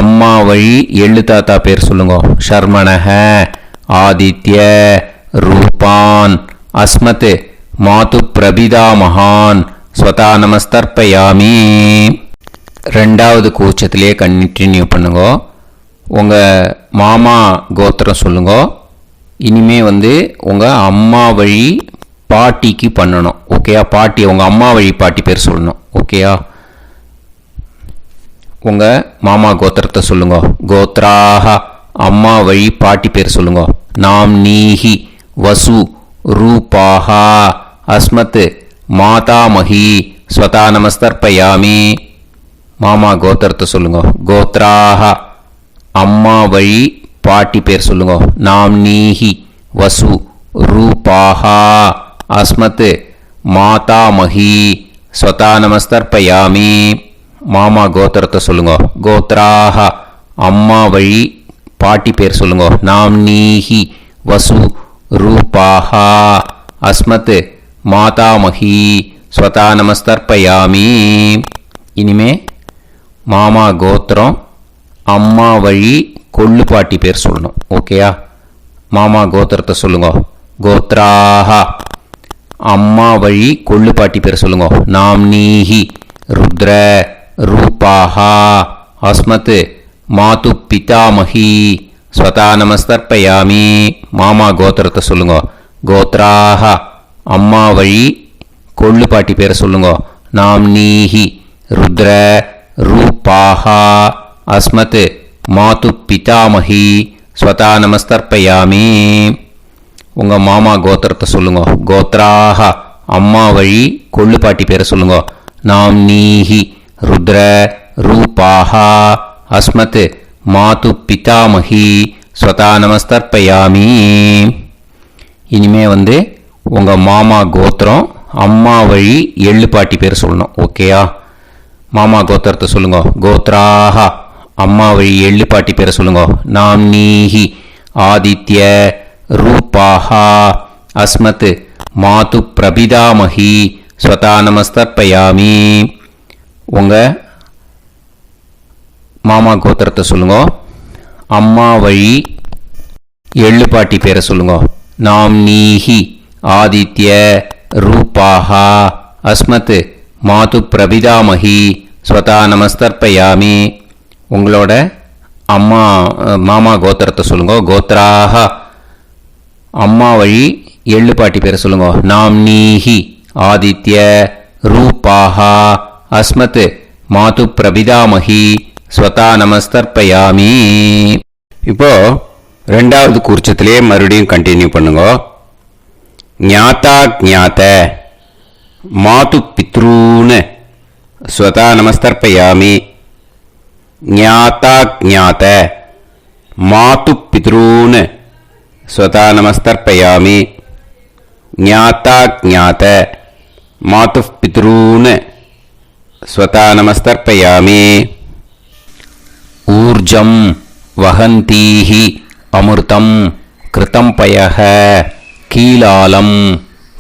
அம்மா வழி எள்ளு தாத்தா பேர் சொல்லுங்க. ஷர்மணஹ ஆதித்ய ரூபான் அஸ்மத் மாது பிரபிதாமகான் ஸ்வதா நமஸ்தர்ப்பயாமி. ரெண்டாவது கூச்சத்திலே கண்டினியூ பண்ணுங்க. உங்கள் மாமா கோத்திரம் சொல்லுங்க. இனிமே உங்கள் அம்மா வழி பாட்டிக்கு பண்ணணும். ஓகேயா? பாட்டி உங்கள் அம்மா வழி பாட்டி பேர் சொல்லணும். ஓகேயா? உங்கள் மாமா கோத்திரத்தை சொல்லுங்க. கோத்ராஹ அம்மா வழி பாட்டி பேர் சொல்லுங்க. நாம் நீஹி வசு ரூபாஹா அஸ்மத் மாதாமஹி ஸ்வதா நமஸ்தர்ப்பயாமி. மாமா கோத்திரத்தை சொல்லுங்க. கோத்ராஹ அம்மா வழி பாட்டி பேர் சொல்லுங்க. நாம் நீஹி வசு ரூபாஹா அஸ்மத் மாதாமஹி ஸ்வதா நமஸ்தர்ப்பயாமி. மாமா கோத்திரத்தை சொல்லுங்க. கோத்ராஹ அம்மா வழி பாட்டி பேர் சொல்லுங்க. நாம் நீஹி வசு ரூபாஹா அஸ்மத் மாதாமஹி ஸ்வதா நமஸ்தர்ப்பயாமி. இனிமே மாமா கோத்திரம் அம்மா வழி கொள்ளு பாட்டி பேர் சொல்லணும். ஓகேயா? மாமா கோத்திரத்தை சொல்லுங்க. கோத்ராஹ அம்மா வழி கொள்ளு பாட்டி பேர் சொல்லுங்க. நாம் நீஹி ருத்ர ரூபாஹா அஸ்மத் மாது பிதாமஹி ஸ்வதா நமஸ்தர்ப்பயாமி. மாமா கோத்திரத்தை சொல்லுங்க. கோத்ராஹ அம்மா வழி கொள்ளு பாட்டி பேர் சொல்லுங்க. நாம் நீஹி ருத்ர ரூபாஹா அஸ்மத் மாது பிதாமஹி ஸ்வதா நமஸ்தர்ப்பயாமி. உங்கள் மாமா கோத்திரத்தை சொல்லுங்க. கோத்ராஹ அம்மா வழி கொள்ளு பாட்டி பேரை சொல்லுங்க. நாம் நீஹி ருத்ர ரூபாஹா அஸ்மத் மாது பிதாமஹி ஸ்வதா நமஸ்தர்ப்பயாமி. இனிமே உங்கள் மாமா கோத்திரம் அம்மா வழி எள்ளு பாட்டி பேர் சொல்லணும். ஓகேயா? மாமா கோத்திரத்தை சொல்லுங்க. கோத்ராஹ அம்மா வழி எள்ளு பாட்டி பேரை சொல்லுங்க. நாம் நீஹி ஆதித்ய ரூபாஹா அஸ்மத் மாது பிரபிதாமஹி ஸ்வதா நமஸ்தர்ப்பயாமி. உங்கள் மாமா கோத்திரத்தை சொல்லுங்க. அம்மா வழி எள்ளு பாட்டி பேரை சொல்லுங்க. நாம் நீஹி ஆதித்ய ரூபாஹா அஸ்மத் மாது பிரபிதாமஹி ஸ்வதா நமஸ்தர்ப்பயாமி. உங்களோட மாமா கோத்திரத்தை சொல்லுங்க. கோத்ராஹ அம்மா வழி எள்ளு பாட்டி பேரை சொல்லுங்க. நாம் நீஹி ஆதித்ய ரூபாஹா அஸ்மத் மாது பிரபிதாமஹி ஸ்வதா நமஸ்தர்ப்பயாமி. இப்போ ரெண்டாவது கூர்ச்சத்திலே மறுபடியும் கண்டினியூ பண்ணுங்க. ஞாதா ஞாத மாது பித்ரூன் ஸ்வதா நமஸ்தர்ப்பயாமி. ஞாதா ஞாத மாது பித்ரூன் ஸ்வதா நமஸ்தர்ப்பயாமி. ஞாதா ஞாத மாது பித்ரூன் ஸ்வதா நமஸ்தர்ப்பயாமி. ஊர்ஜம் வஹந்தீஹி அமிர்தம் கிருதம் பயஹ கீலாலம்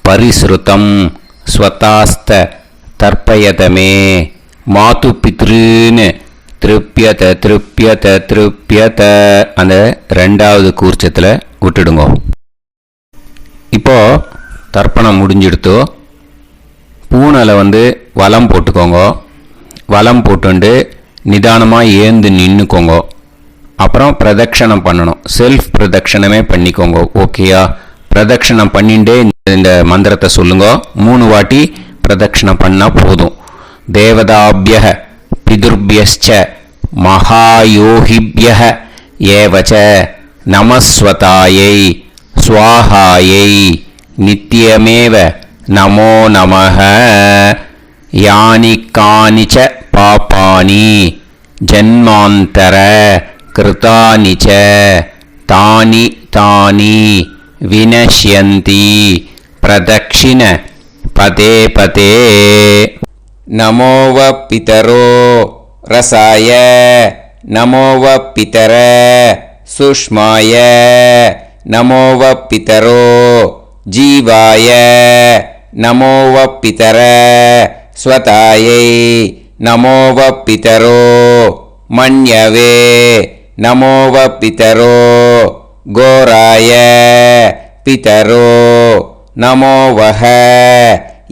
பரிஸ்ருதம் ஸ்வதாஸ்த தர்ப்பயதமே. மாது பித்ருன்னு திருப்பியத திருப்பியத திருப்பியத அந்த ரெண்டாவது கூர்ச்சத்தில் விட்டுடுங்க. இப்போ தர்ப்பணம் முடிஞ்சிடுத்தோ பூனலை வலம் போட்டுக்கோங்க. வலம் போட்டுண்டு நிதானமாக ஏந்து நின்றுக்கோங்க. அப்புறம் பிரதட்சணம் பண்ணணும். செல்ஃப் பிரதட்சணமே பண்ணிக்கோங்க. ஓகேயா? பிரதட்சணம் பண்ணிண்டே இந்த மந்திரத்தை சொல்லுங்க. 3 வாட்டி பிரதட்சணம் பண்ணால் போதும். தேவதாபிய பிதுர்பியஸ்ச மகாயோகிபிய ஏவச்ச நமஸ்வதாயை ஸ்வாஹாயை நித்யமேவ நமோ நமஹ. யானி கானிச்ச பாபானி ஜன்மாந்தர கிருதானி ச தானி தானி வினஷ்யந்தி பிரதக்ஷிண பதே பதே. நமோவ பிதரோ ரசாய நமோவ பிதர சுஷ்மாய நமோவ பிதரோ ஜீவாய நமோவ பிதர ஸ்வதாயை நமோவ பிதரோ மன்யவே நமோவ பிதரோ கோராய பிதரோ நமோவஹ.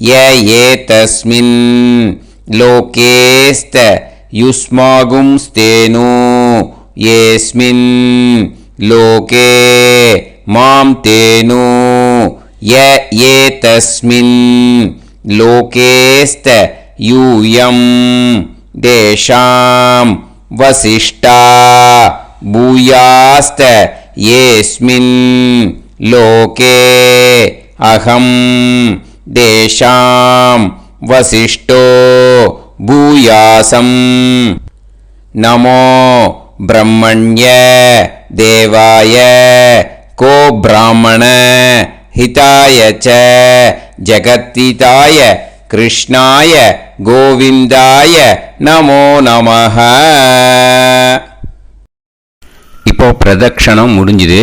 ய ஏதஸ்மின் லோகேஸ்த யுஸ்மாகும்ஸ்தேனு ஏஸ்மின் லோகே மாம் தேனு. ய ஏதஸ்மின் லோகேஸ்த யூயம் தேஷாம் வசிஷ்டா பூயாஸ்த ஏஸ்மின் லோகே அகம் தேஷாம் வசிஷ்டோ பூயாசம். நமோ பிரம்மண்ய தேவாய கோ பிராமண ஹிதாய ச ஜகத்ஹிதாய கிருஷ்ணாய கோவிந்தாய நமோ நமஹ.
இப்போ பிரதக்ஷணம் முடிஞ்சுது.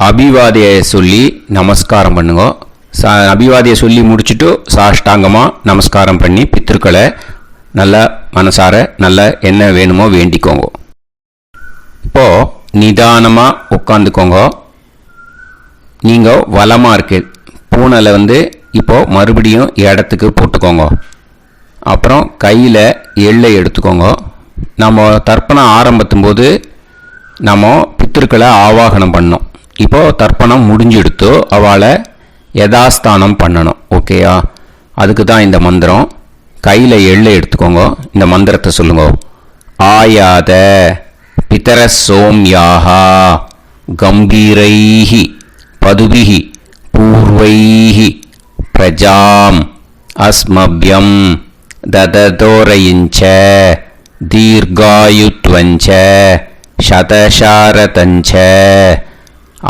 அபிவாதியை சொல்லி நமஸ்காரம் பண்ணுங்க. அபிவாதியை சொல்லி முடிச்சுட்டு சாஷ்டாங்கமாக நமஸ்காரம் பண்ணி பித்திருக்களை நல்லா மனசார நல்லா என்ன வேணுமோ வேண்டிக்கோங்க. இப்போது நிதானமாக உட்காந்துக்கோங்க. நீங்கள் வலமாக இருக்கு பூனையில் இப்போது மறுபடியும் இடத்துக்கு போட்டுக்கோங்க. அப்புறம் கையில் எள்ளை எடுத்துக்கோங்க. நம்ம தர்ப்பணம் ஆரம்பித்தும் போது நம்ம பித்திருக்களை ஆவாகனம் பண்ணோம். இப்போது தர்ப்பணம் முடிஞ்செடுத்து அவளை யதாஸ்தானம் பண்ணணும். ஓகேயா? அதுக்கு தான் இந்த மந்திரம். கையில் எள்ளை எடுத்துக்கோங்க. இந்த மந்திரத்தை சொல்லுங்க. ஆயாத பிதர சோம்யாஹா கம்பீரைஹி பதுபிஹி பூர்வைஹி பிரஜாம் அஸ்மப்யம் தததோரயிஞ்ச தீர்காயுத்வஞ்ச சதசாரதஞ்ச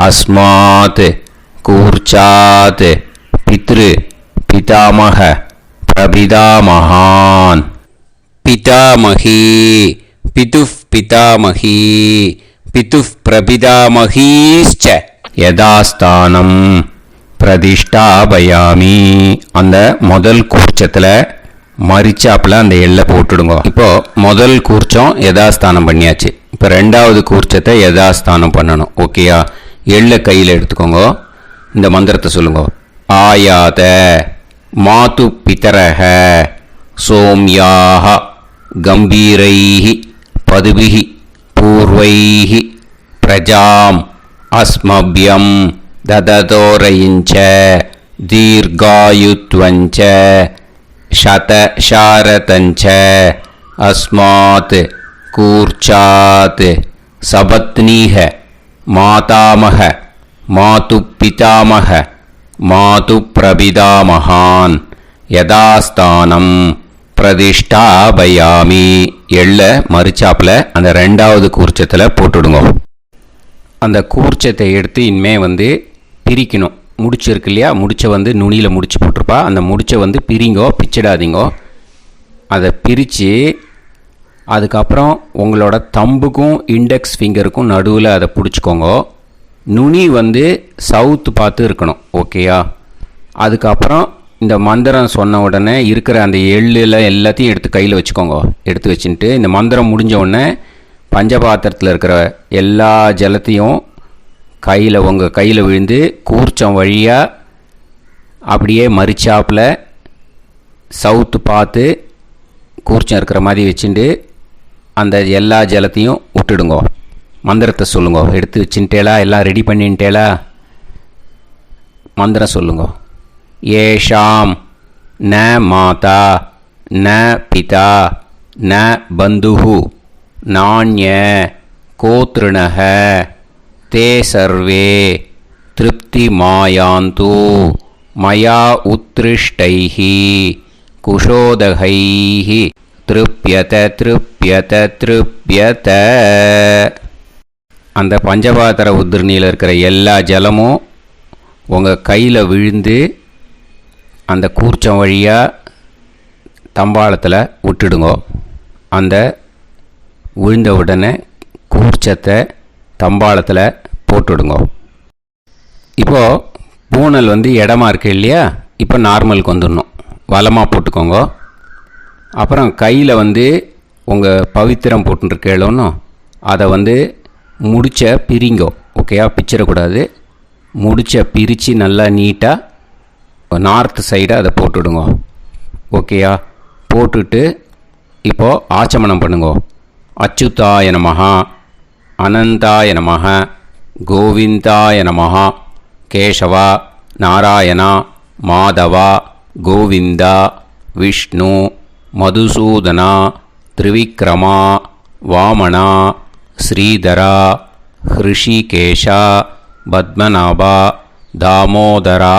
அஸ்மாத் கூர்ச்சாத் பித்ரு பிதாமக பிரபிதாமகான்.
பிதாமகி பிதுஃப் பிதாமகி பிதுஃப் பிரபிதாமகீஸ்ச
யதாஸ்தானம் பிரதிஷ்டாபயாமி. அந்த முதல் கூர்ச்சத்தில் மரிச்சாப்பில் அந்த எல்லை போட்டுடுங்க. இப்போது முதல் கூர்ச்சம் யதாஸ்தானம் பண்ணியாச்சு. இப்போ ரெண்டாவது கூர்ச்சத்தை யதாஸ்தானம் பண்ணணும். ஓகேயா? எள்ளை கையில் எடுத்துக்கோங்க. இந்த மந்திரத்தை சொல்லுங்க. ஆயாத மாது பிதரஹ சோம்யாக கம்பீரைஹி பதுபிஹி பூர்வைஹி பிரஜாம் அஸ்மப்யம் தததோரயிஞ்ச தீர்காயுத்வஞ்ச சதசாரதஞ்ச அஸ்மாத் கூர்ச்சாத் சபத்னீஹ மாதாமக மாது பிதாமக மாது பிரபிதாமகான் யதாஸ்தானம் பிரதிஷ்டாபயாமி. எள்ள மரிச்சாப்பில் அந்த ரெண்டாவது கூர்ச்சத்தில் போட்டுடுங்க. அந்த கூர்ச்சத்தை எடுத்து இனிமே பிரிக்கணும். முடிச்சு இருக்கு இல்லையா? முடிச்சை நுனியில் முடிச்சு போட்டிருப்பா. அந்த முடிச்சை பிரிங்கோ, பிச்சிடாதீங்கோ. அதை பிரித்து அதுக்கப்புறம் உங்களோட தம்புக்கும் இண்டெக்ஸ் ஃபிங்கருக்கும் நடுவில் அதை பிடிச்சிக்கோங்க. நுனி சவுத்து பார்த்து இருக்கணும். ஓகேயா? அதுக்கப்புறம் இந்த மந்திரம் சொன்ன உடனே இருக்கிற அந்த எள்ளில் எல்லாத்தையும் எடுத்து கையில் வச்சுக்கோங்க. எடுத்து வச்சுட்டு இந்த மந்திரம் முடிஞ்ச உடனே பஞ்சபாத்திரத்தில் இருக்கிற எல்லா ஜலத்தையும் உங்கள் கையில் விழுந்து கூர்ச்சம் வழியாக அப்படியே மரிச்சாப்பில் சவுத்து பார்த்து கூர்ச்சம் இருக்கிற மாதிரி வச்சுட்டு அந்த எல்லா ஜலத்தையும் விட்டுடுங்க. மந்திரத்தை சொல்லுங்க. எடுத்து வச்சுட்டேலா? எல்லாம் ரெடி பண்ணிட்டேலா? மந்திரம் சொல்லுங்க. ஏஷாம் ந மாதா ந பிதா ந பந்துஹு நாண்ய கோத்ருணः தே சர்வே திருப்திமாயாந்து மயா உத்ருஷ்டைः குஷோதகைः திருப்யத திருப்யத திருப்யத. அந்த பஞ்சபாத்திர உதிரணியில் இருக்கிற எல்லா ஜலமும் உங்கள் கையில் விழுந்து அந்த கூர்ச்சம் வழியாக தம்பாளத்தில் விட்டுடுங்கோ. அந்த விழுந்த உடனே கூர்ச்சத்தை தம்பாளத்தில் போட்டுடுங்கோ. இப்போது பூனல் இடமா இருக்கு இல்லையா, இப்போ நார்மலுக்கு வந்துடணும். வலமாக போட்டுக்கோங்க. அப்புறம் கையில் உங்கள் பவித்திரம் போட்டுருக்கேளோன்னு அதை முடிச்ச பிரிங்கோ. ஓகேயா, பிச்சிடக்கூடாது. முடிச்ச பிரித்து நல்லா நீட்டாக நார்த் சைடை அதை போட்டுடுங்க. ஓகேயா, போட்டுட்டு இப்போது ஆச்சமனம் பண்ணுங்க. அச்சுதாய நமஹ, அனந்தாய நமஹ, கோவிந்தாய நமஹ, கேசவா, நாராயணா, மாதவா, கோவிந்தா, விஷ்ணு, மதுசூதனா, திரிவிக்ரமா, வாமனா, ஸ்ரீதரா, ஹிருஷிகேஷா, பத்மநாபா, தாமோதரா.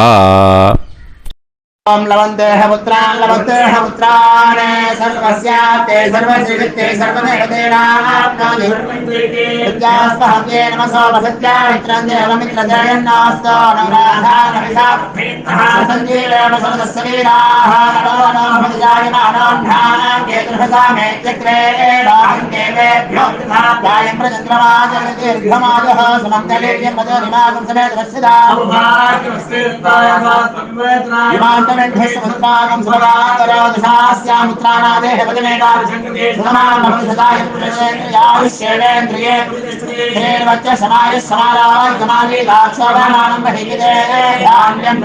ओम लवन्तेह पुत्रान् लवन्तेह पुत्रान् सर्वस्याप्ते सर्वश्रीवित्ते सर्वदेवतेनाप्नोति विद्यास्पहव्ये नमसो वसत्या मित्रं देवमित्रजयन्नास्तो नवराधानविषाः सञ्जीवेन सर्वस्वीराः नमो नमोऽभिजायमानोऽभ्यां केतुर्हसामेत्यग्रे बाहं देवेभ्यो गायं प्रचन्द्रमाजर्दीर्घमाजः सुमङ्गलेर्यमदोनिमागं समेतरस्यदाः ेन्द्रयेन्द्रिये समाय समाराय लाक्षाणां बहिविदे धान्यं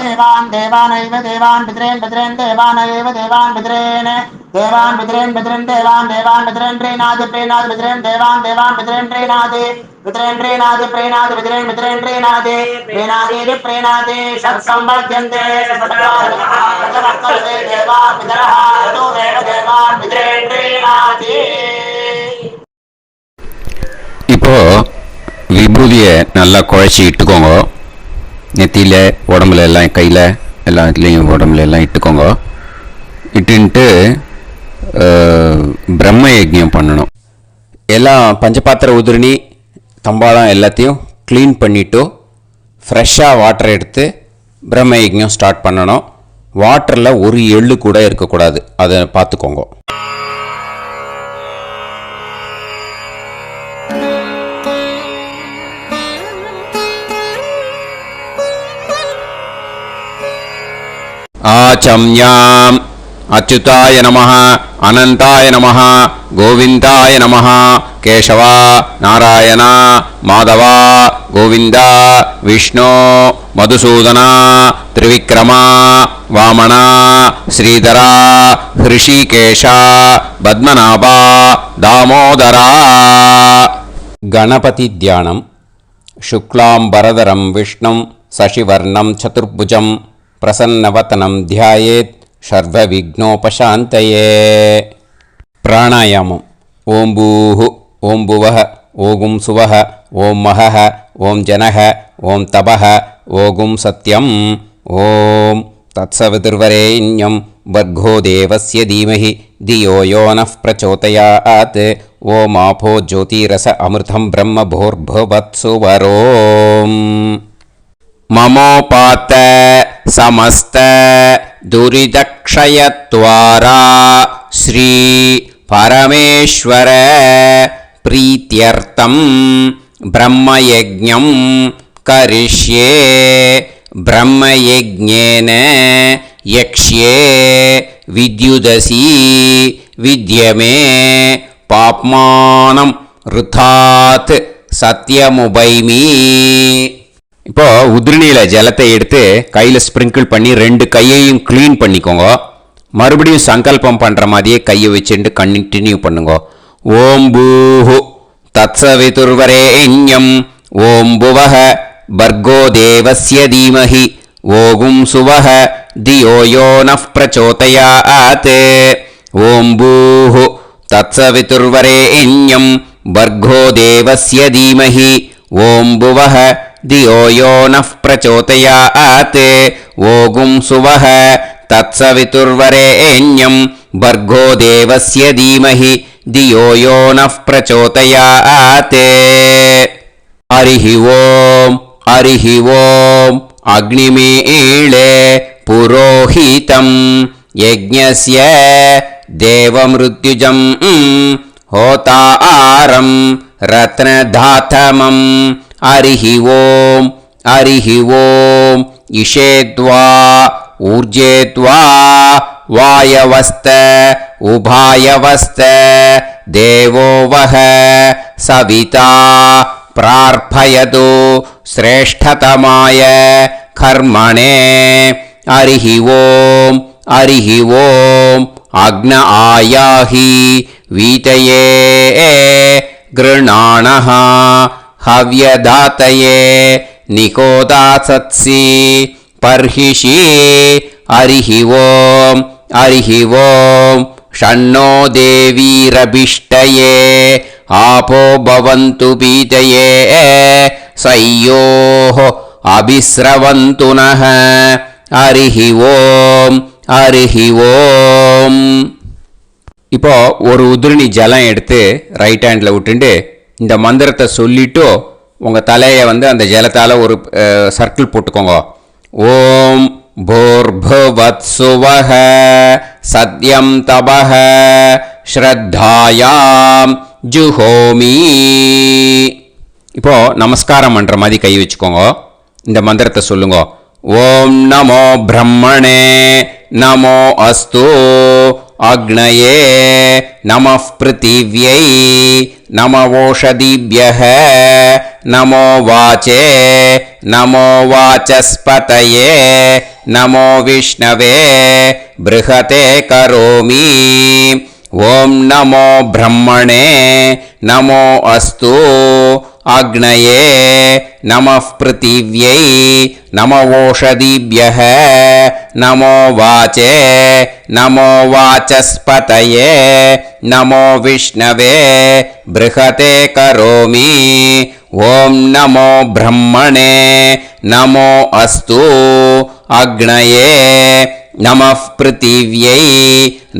देवान् देवानैव देवान् पितॄन् पितॄन् देवानैव देवान् पितॄन् देवान् पितॄन् पितॄन् देवान् देवान् पितॄन् प्रीणाति प्रीणाति पितॄन् देवान् देवान् पितॄन् प्रीणाति पितॄन् प्रीणाति प्रीणाति पितॄन् पितॄन् प्रीणाति प्रीणाति प्रीणाति षट्संवर्ध्यन्ते देवान् पितरः तदेव देवान् पितॄन् प्रीणाति.
இப்போ விபூதியை நல்லா குழச்சி இட்டுக்கோங்க. நெத்தியில், உடம்புல எல்லாம், கையில் எல்லாம் இதுலேயும் உடம்புல எல்லாம் இட்டுக்கோங்க. இட்டுன்ட்டு பிரம்ம யஜ்ஞம் பண்ணணும். எல்லாம் பஞ்சபாத்திர உதிரணி தம்பாளம் எல்லாத்தையும் க்ளீன் பண்ணிவிட்டு ஃப்ரெஷ்ஷாக வாட்டர் எடுத்து பிரம்ம யஜ்ஞம் ஸ்டார்ட் பண்ணணும். வாட்டரில் ஒரு எள்ளு கூட இருக்கக்கூடாது, அதை பார்த்துக்கோங்க. ஆச்சம்யாம் அச்சுதாய நமஹ, அனந்தாய நமஹ, கோவிந்தாய நமஹ, கேசவா, நாராயணா, மாதவா, கோவிந்தா, விஷ்ணு, மதுசூதனா, திரிவிக்ரமா, வாமனா, ஸ்ரீதரா, ஹிருஷிகேஷா, பத்மநாபா, தாமோதரா. கணபதி தியானம். சுக்லாம்பரதரம் விஷ்ணும் சசிவர்ணம் சதுர்புஜம் பிரசன்னவதனம் தியாயேத் சர்வவிக்னோபசாந்தயே. பிராணாயாமம். ஓம் பூஹு, ஓம் புவஹ, ஓகும் சுவஹ, ஓம் மஹஹ, ஓம் ஜனஹ, ஓம் தபஹ, ஓகும் சத்யம். ஓம் தத்சவிதுர்வரேண்யம் வர்கோ தேவஸ்ய தீமஹி தியோ யோ நः பிரச்சோதயாத். ஓம் ஆபோ ஜோதிரஸ அமிர்தம் பிரம்ம பூர்புவத்சு வரோம். மமோபாத்த சமஸ்த துரிதக்ஷயத்வாரா ஸ்ரீ பரமேஸ்வர பிரீத்யர்த்தம் பிரம்மயஜ்ஞம் கரிஷ்யே. பிரம்மயஜ்ஞேன யக்ஷ்யே வித்யுதசி வித்யமே பாப்மானம் ருதாத் சத்யமுபைமி. இப்போ உதிரணியில் ஜலத்தை எடுத்து கையில் ஸ்ப்ரிங்கிள் பண்ணி 2 கையையும் க்ளீன் பண்ணிக்கோங்க. மறுபடியும் சங்கல்பம் பண்ணுற மாதிரியே கையை வச்சுட்டு கண்டினியூ பண்ணுங்க. ஓம் பூஹு தத்சவிதுர்வரேண்யம் ஓம் புவஹ பர்கோ தேவஸ்ய தீமஹி ஓகும் சுவஹ தியோ யோ நः பிரச்சோதயாத். ஓம் பூஹு तत्सवितुर्वरेण्यं भर्गो देवस्य धीमहि ॐ भुवः धियो यो नः प्रचोदयात् ओगुं सुवः तत्सवितुर्वरेण्यं भर्गो देवस्य धीमहि धियो यो नः प्रचोदयात् हरिः ॐ अग्निमीळे पुरोहितं यज्ञस्य देवमृत्युजं होतारं रत्नधातमं हरिः ॐ इषेद्वा ऊर्जेद्वा वायवस्त उभायवस्त देवो वः सविता प्रार्थयतु श्रेष्ठतमाय कर्मणे हरिः ॐ अग्न आयाहि वीतये गृणाणः हव्यदातये निकोदासत्सि पर्हिषि हरिः ॐ षण्णो देवीरभिष्टये आपो भवन्तु पीतये सय्योः अभिस्रवन्तु नः हरिः ॐ இப்போ ஒரு உதிரணி ஜலம் எடுத்து ரைட் ஹேண்டில் விட்டுண்டு இந்த மந்திரத்தை சொல்லிட்டு உங்கள் தலையை வந்து அந்த ஜலத்தால் ஒரு சர்க்கிள் போட்டுக்கோங்க. ஓம் भूर्भुवत्सुवः सद्यं तपः ஸ்ரத்தாயாம் ஜுஹோமி. இப்போ நமஸ்காரம் பண்ணுற மாதிரி கை வச்சுக்கோங்க. இந்த மந்திரத்தை சொல்லுங்க. ஓம் நமோ பிரம்மணே நமோ அஸ்து அக்னயே நமः பிருத்திவ்யை நமோ ஓஷதிभ्यः நமோ வாச்சே நமோ வாசஸ்பதயே நமோ விஷ்ணவே ப்ருஹதே கரோமி. ஓம் நமோ பிரம்மணே நமோ அஸ்து அக்னயே நமः பிருத்திவ்யை நமோ ஓஷதிभ्यः நமோ வாச்சே நமோ வாசஸ்பதயே நமோ விஷ்ணவே ப்ருஹதே கரோமி. ஓம் நமோ பிரம்மணே நமோ அஸ்து அக்னயே நமः பிருத்திவ்யை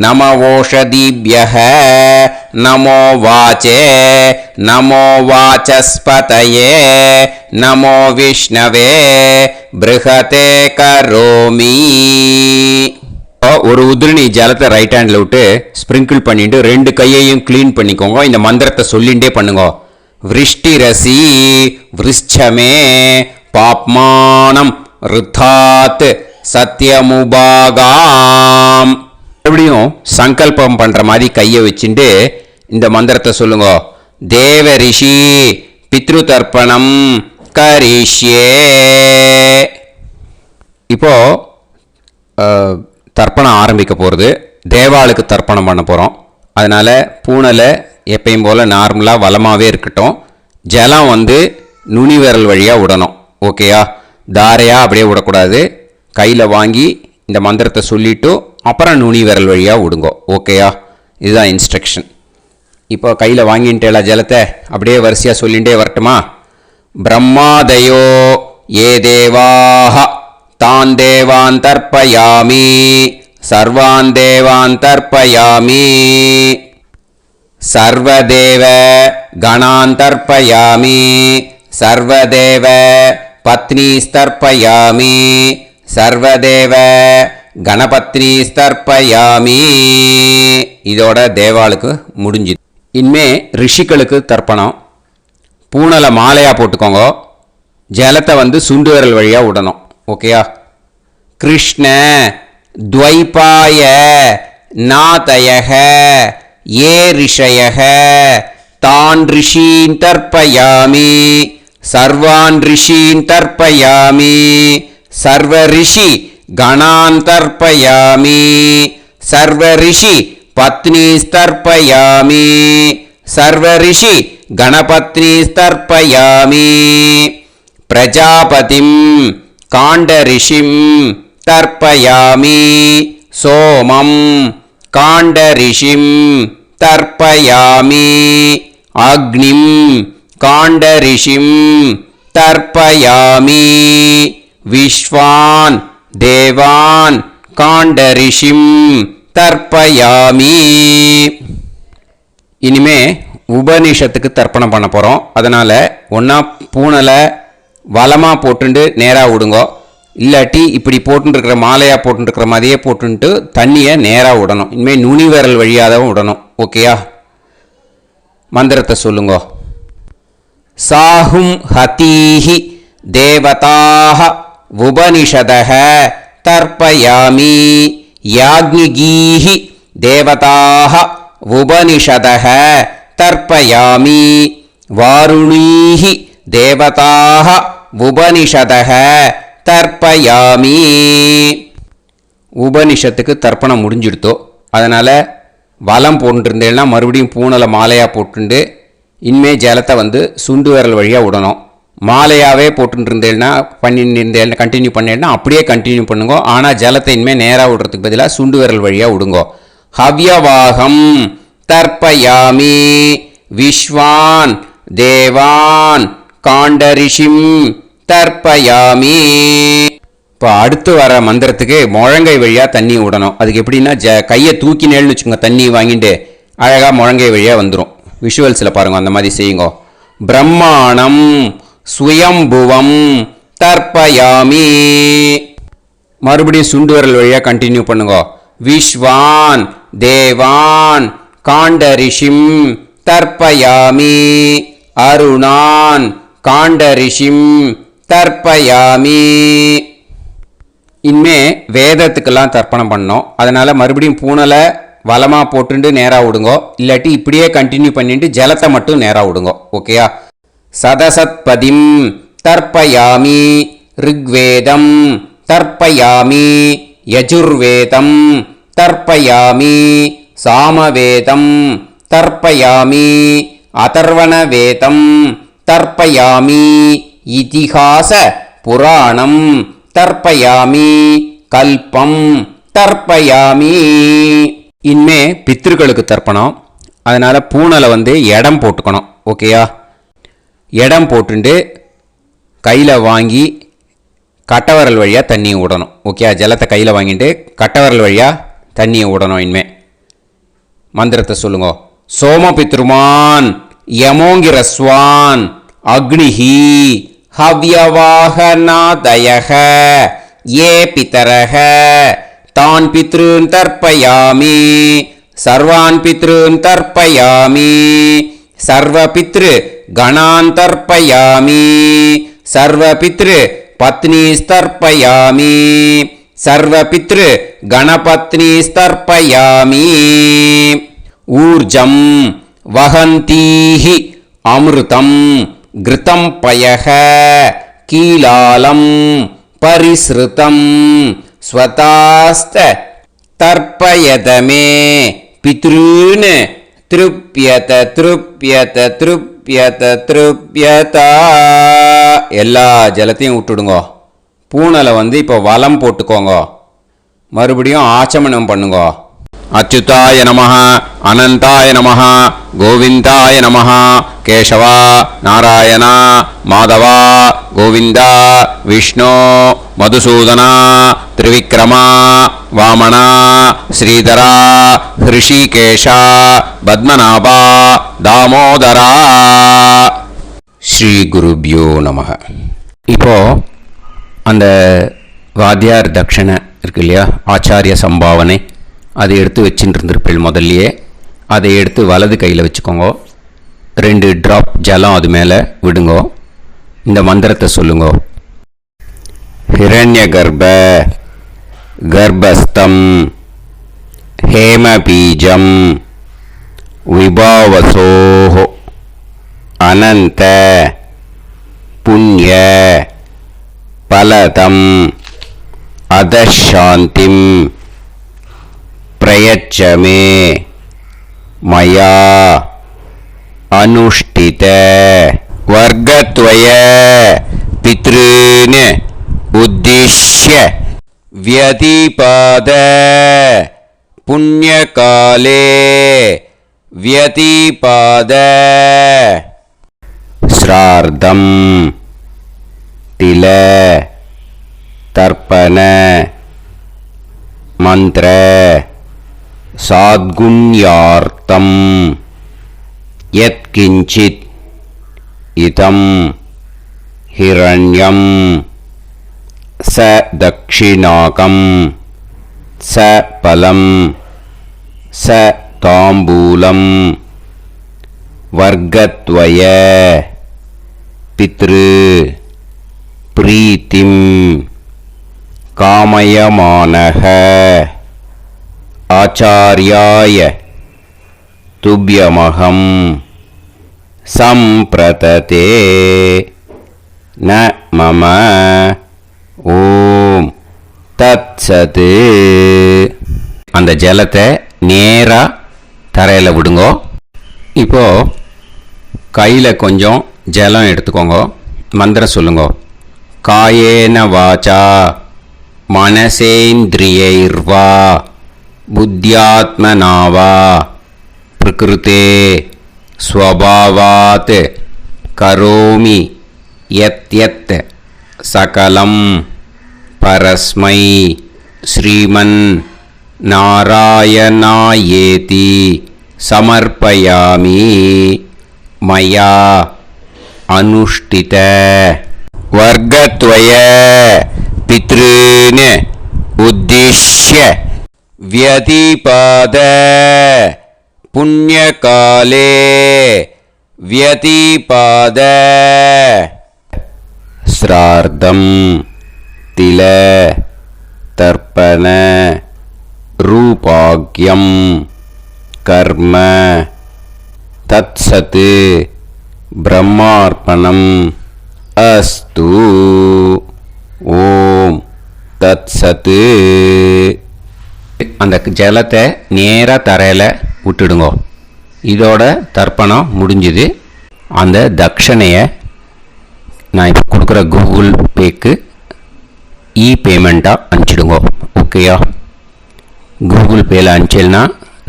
நமோ ஓஷதிभ्यः நமோ வாச்சே நமோ வாசஸ்பதயே நமோ விஷ்ணவே ப்ருஹதே கரோமி. ஒரு உதிரணி ஜலத்தை ரைட் ஹேண்டில் விட்டு ஸ்ப்ரிங்கிள் பண்ணிட்டு ரெண்டு கையையும் க்ளீன் பண்ணிக்கோங்க. இந்த மந்திரத்தை சொல்லிகிட்டே பண்ணுங்க. விருஷ்டிரசி விருஷ்சமே பாப்மானம் ருத்தாத் சத்யமுபாகாம். எப்படியும் சங்கல்பம் பண்ற மாதிரி கையை வச்சுட்டு இந்த மந்திரத்தை சொல்லுங்க. தேவ ரிஷி பித்ரு தர்ப்பணம் கரிஷ்யே. இப்போ தர்ப்பணம் ஆரம்பிக்க போகிறது. தேவாளுக்கு தர்ப்பணம் பண்ண போகிறோம். அதனால் பூனலை எப்பயும் போல் நார்மலாக வளமாகவே இருக்கட்டும். ஜலம் வந்து நுனி விரல் வழியாக விடணும். ஓகேயா? தாரையாக அப்படியே விடக்கூடாது. கையில் வாங்கி இந்த மந்திரத்தை சொல்லிவிட்டு அப்புறம் நுனி விரல் வழியாக விடுங்கோ. ஓகேயா? இதுதான் இன்ஸ்ட்ரக்ஷன். இப்போ கையில் வாங்கிட்டேல ஜலத்தை அப்படியே வரிசையாக சொல்லிகிட்டே வரட்டுமா? பிரம்மாதயோ ஏ தேவாஹ தான் தேவான் தர்ப்பயாமி சர்வான் தேவான் தர்ப்பயாமி சர்வதேவ கணான் தர்ப்பயாமி சர்வதேவ பத்னீஸ்தர்ப்பயாமி சர்வதேவ கணபத்னீஸ்தர்ப்பயாமி. இதோட தேவாளுக்கு முடிஞ்சுது. இனிமே ரிஷிகளுக்கு தர்ப்பணம். பூனலை மாலையாக போட்டுக்கோங்க. ஜலத்தை வந்து சுண்டு விரல் வழியாக விடணும். ஓகேயா? கிருஷ்ண துவைபாய நாதயக ஏ ரிஷயக தான் ரிஷீன் தர்ப்பயாமி சர்வான் ரிஷீன் தர்ப்பயாமி சர்வ ரிஷி கணான் தர்ப்பயாமி சர்வ ரிஷி பத்னீஸ்தர்ப்பயாமி சர்வ ரிஷி கணபத்னீஸ்தர்ப்பயாமி பிரஜாபதிம் காண்டரிஷிம் தர்ப்பயாமி சோமம் காண்டரிஷிம் தர்ப்பயாமி அக்னிம் காண்டரிஷிம் தர்ப்பயாமி விஸ்வான் தேவான் காண்டரிஷிம் தர்ப்பயாமி. இனிமே உபனிஷத்துக்கு தர்ப்பணம் பண்ண போகிறோம். அதனால் ஒன்றா பூனலை வலமாக போட்டுண்டு நேராக விடுங்கோ, இல்லாட்டி இப்படி போட்டுருக்கிற மாலையாக போட்டுருக்கிற மாதிரியே போட்டுன்ட்டு தண்ணியை நேராக விடணும். இனிமேல் நுனி விரல் வழியாக தான் விடணும். ஓகேயா? மந்திரத்தை சொல்லுங்கோ. சாஹும் ஹதீஹி தேவதாக உபனிஷதஹ தர்ப்பயாமி யாக்ஞிகீஹி தேவதாக உபனிஷதஹ தர்ப்பயாமி வாருணீஹி தேவதாக உபனிஷதஹ தர்ப்பயாமி. உபனிஷத்துக்கு தர்ப்பணம் முடிஞ்சிடுத்தோ, அதனால் வலம் போட்டுருந்தேன்னா மறுபடியும் பூனலை மாலையாக போட்டுண்டு இனிமே ஜலத்தை சுண்டு விரல் வழியாக விடணும். மாலையாகவே போட்டுருந்தேன்னா பண்ணிருந்தேன்னா கண்டினியூ பண்ணேன்னா அப்படியே கண்டினியூ பண்ணுங்க. ஆனால் ஜலத்தை இனிமேல் நேராக விடுறதுக்கு பதிலாக சுண்டு விரல் வழியாக விடுங்கோ. ஹவ்யவாகம் தர்ப்பயாமி விஸ்வான் தேவான் காண்டரிஷிம் தர்ப்பயாமி. இப்போ அடுத்து வர மந்திரத்துக்கு முழங்கை வழியாக தண்ணி விடணும். அதுக்கு எப்படின்னா கையை தூக்கினேன்னு வச்சுக்கோங்க, தண்ணி வாங்கிட்டு அழகாக முழங்கை வழியாக வந்துடும். விஷுவல்ஸில் பாருங்கள், அந்த மாதிரி செய்யுங்க. பிரம்மாணம் சுயம்புவம் தர்ப்பயாமி. மறுபடியும் சுண்டு விரல் வழியாக கண்டினியூ பண்ணுங்க. விஸ்வான் தேவான் காண்டரிஷிம் தர்ப்பயாமி அருணான் காண்டரிஷிம் தர்ப்பயாமி. இனிமே வேதத்துக்கெல்லாம் தர்ப்பணம் பண்ணோம். அதனால் மறுபடியும் பூனலை வலமாக போட்டுண்டு நேராக விடுங்கோ, இல்லாட்டி இப்படியே கண்டினியூ பண்ணிட்டு ஜலத்தை மட்டும் நேராக விடுங்கோ. ஓகேயா? சதசத்பதிம் தர்ப்பயாமி ரிக்வேதம் தர்ப்பயாமி யஜுர்வேதம் தர்ப்பயாமி சாமவேதம் தர்ப்பயாமி அதர்வணவேதம் தர்ப்பயாமி இதிஹாச புராணம் தர்ப்பயாமி கல்பம் தர்ப்பயாமி. இனிமே பித்ருக்களுக்கு தர்ப்பணம். அதனால் பூனலை இடம் போட்டுக்கணும். ஓகேயா? இடம் போட்டுண்டு கையில் வாங்கி கட்டவரல் வழியாக தண்ணியை விடணும். ஓகே? ஜலத்தை கையில் வாங்கிட்டு கட்டவரல் வழியாக தண்ணியை விடணும். இனிமே மந்திரத்தை சொல்லுங்க. சோமபித்ருமான் யமோங்கிரஸ்வான் அக்னிஹி ஹவ்யவாகநாதயஹ ஏ பிதரஹ தான் பித்ருன் தர்ப்பயாமி சர்வான் பித்ருன் தர்ப்பயாமி சர்வபித்ரு கணான் தர்ப்பயாமி சர்வபித்ரு பத்னிஸ்தர்ப்பயாமி சர்வபித்ரு கணபத்னிஸ்தர்ப்பயாமி. ஊர்ஜம் வஹந்தீஹி அமிர்தம் கிருதம் பயஹ கீலாலம் பரிஸ்ருதம் ஸ்வதாஸ்த தர்ப்பயதமே பித்ருன் திருப்யத திருப்யத திருப்யத திருப்யதா. எல்லா ஜலத்தையும் விட்டுடுங்கோ. பூனலை இப்போ வலம் போட்டுக்கோங்க. மறுபடியும் ஆச்சமனம் பண்ணுங்க. அச்சுதாய நமஹ அனந்தாய நமஹ கோவிந்தாய நமஹ கேசவா நாராயணா மாதவா கோவிந்தா விஷ்ணு மதுசூதனா திரிவிக்ரமா வாமனா ஸ்ரீதரா ஹிருஷிகேஷா பத்மநாபா தாமோதரா. ஸ்ரீ குருப்யோ நமஹ. இப்போ அந்த வாத்தியார் தட்சணை இருக்கு இல்லையா, ஆச்சாரிய சம்பாவனை, அதை எடுத்து வச்சுட்டு இருந்திருப்பேன் முதல்லையே. அதை எடுத்து வலது கையில் வச்சுக்கோங்க. 2 ட்ராப் ஜலம் அது மேலே விடுங்கோ. இந்த மந்திரத்தை சொல்லுங்கோ. ஹிரண்ய கர்ப்ப கர்ப்பஸ்தம் ஹேமபீஜம் விபாவசோஹோ அனந்த புண்ணிய பலதம் அதசாந்திம் பிரயச்சமே மயா அனுஷ்டித வர்க்கத்வய பித்ருன் உத்திஷ்ய வியதிபாத புண்ணியகாலே व्यतिपाद
श्रार्धं तिल तर्पण मंत्र साद्गुण्यार्थं यत्किंचित् इदं हिरण्यं स दक्षिणाकं स फलं स ताम्बूलं वर्गद्वय पितृ प्रीतिं कामयमानः आचार्याय तुभ्यमहं संप्रतते न मम ஓம் தத்சது. அந்த ஜலத்தை நேராக தரையில் விடுங்கோ. இப்போது கையில் கொஞ்சம் ஜலம் எடுத்துக்கோங்க. மந்திரம் சொல்லுங்க. காயேன வாச்சா மனசேந்திரியைர்வா புத்தியாத்மனாவா பிரகிருதே ஸ்வபாவாத் கரோமி யத் யத் சகலம் பரஸ்மை ஸ்ரீமன் நாராயணாயேதி சமர்ப்பயாமி மயா அனுஷ்டித வர்க்கத்வய பித்ருன் உத்திஷ்ய व्यतिपाद पुण्यकाले व्यतिपाद श्रार्धं तिल तर्पण रूपाग्यं कर्म तत्सत् ब्रह्मार्पणम् अस्तु. ஓம் தத்சத். அந்த ஜலத்தை நேராக தரையில் விட்டுடுங்கோ. இதோட தர்ப்பணம் முடிஞ்சுது. அந்த தட்சணையை நான் இப்போ கொடுக்குற கூகுள் பேக்கு பேமெண்ட்டாக அனுப்பிச்சிடுங்கோ. ஓகேயா? கூகுள் பேயில் அனுப்பிச்சல்னா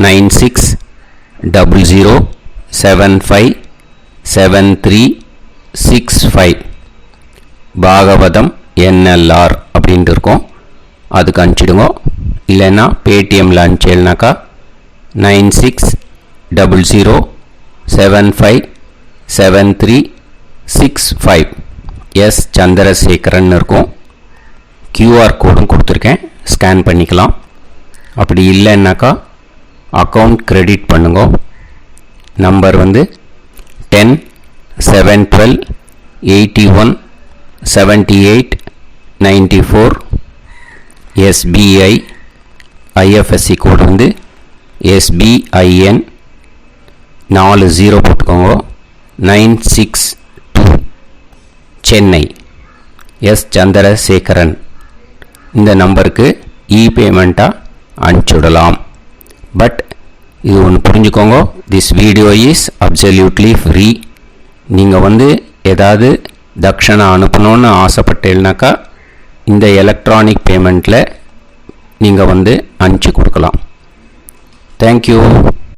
9600757365 பாகவதம் NLR அப்படின்ட்டு இருக்கோம். அதுக்கு அனுப்பிச்சிடுங்க. இல்லைன்னா பேடிஎம்மில் அனுப்பிச்சேல்னாக்கா 9600757365 எஸ் சந்திரசேகரன் இருக்கும். QR கோடும் கொடுத்துருக்கேன், ஸ்கேன் பண்ணிக்கலாம். அப்படி இல்லைன்னாக்கா அக்கௌண்ட் கிரெடிட் பண்ணுங்க. நம்பர் வந்து 10-7-12-81-78-94. SBI IFSC கோடு வந்து SBIN 40 போட்டுக்கோங்க. 962 சென்னை. எஸ் சந்திரசேகரன். இந்த நம்பருக்கு பேமெண்ட்டாக அனுப்பிச்சுடலாம். பட் இது ஒன்று புரிஞ்சுக்கோங்க, this video is absolutely free. நீங்கள் வந்து ஏதாவது தட்சணை அனுப்பணுன்னு ஆசைப்பட்டேன்னாக்கா இந்த எலக்ட்ரானிக் பேமெண்ட்டில் நீங்கள் வந்து அனுப்பிச்சி கொடுக்கலாம். தேங்க்யூ.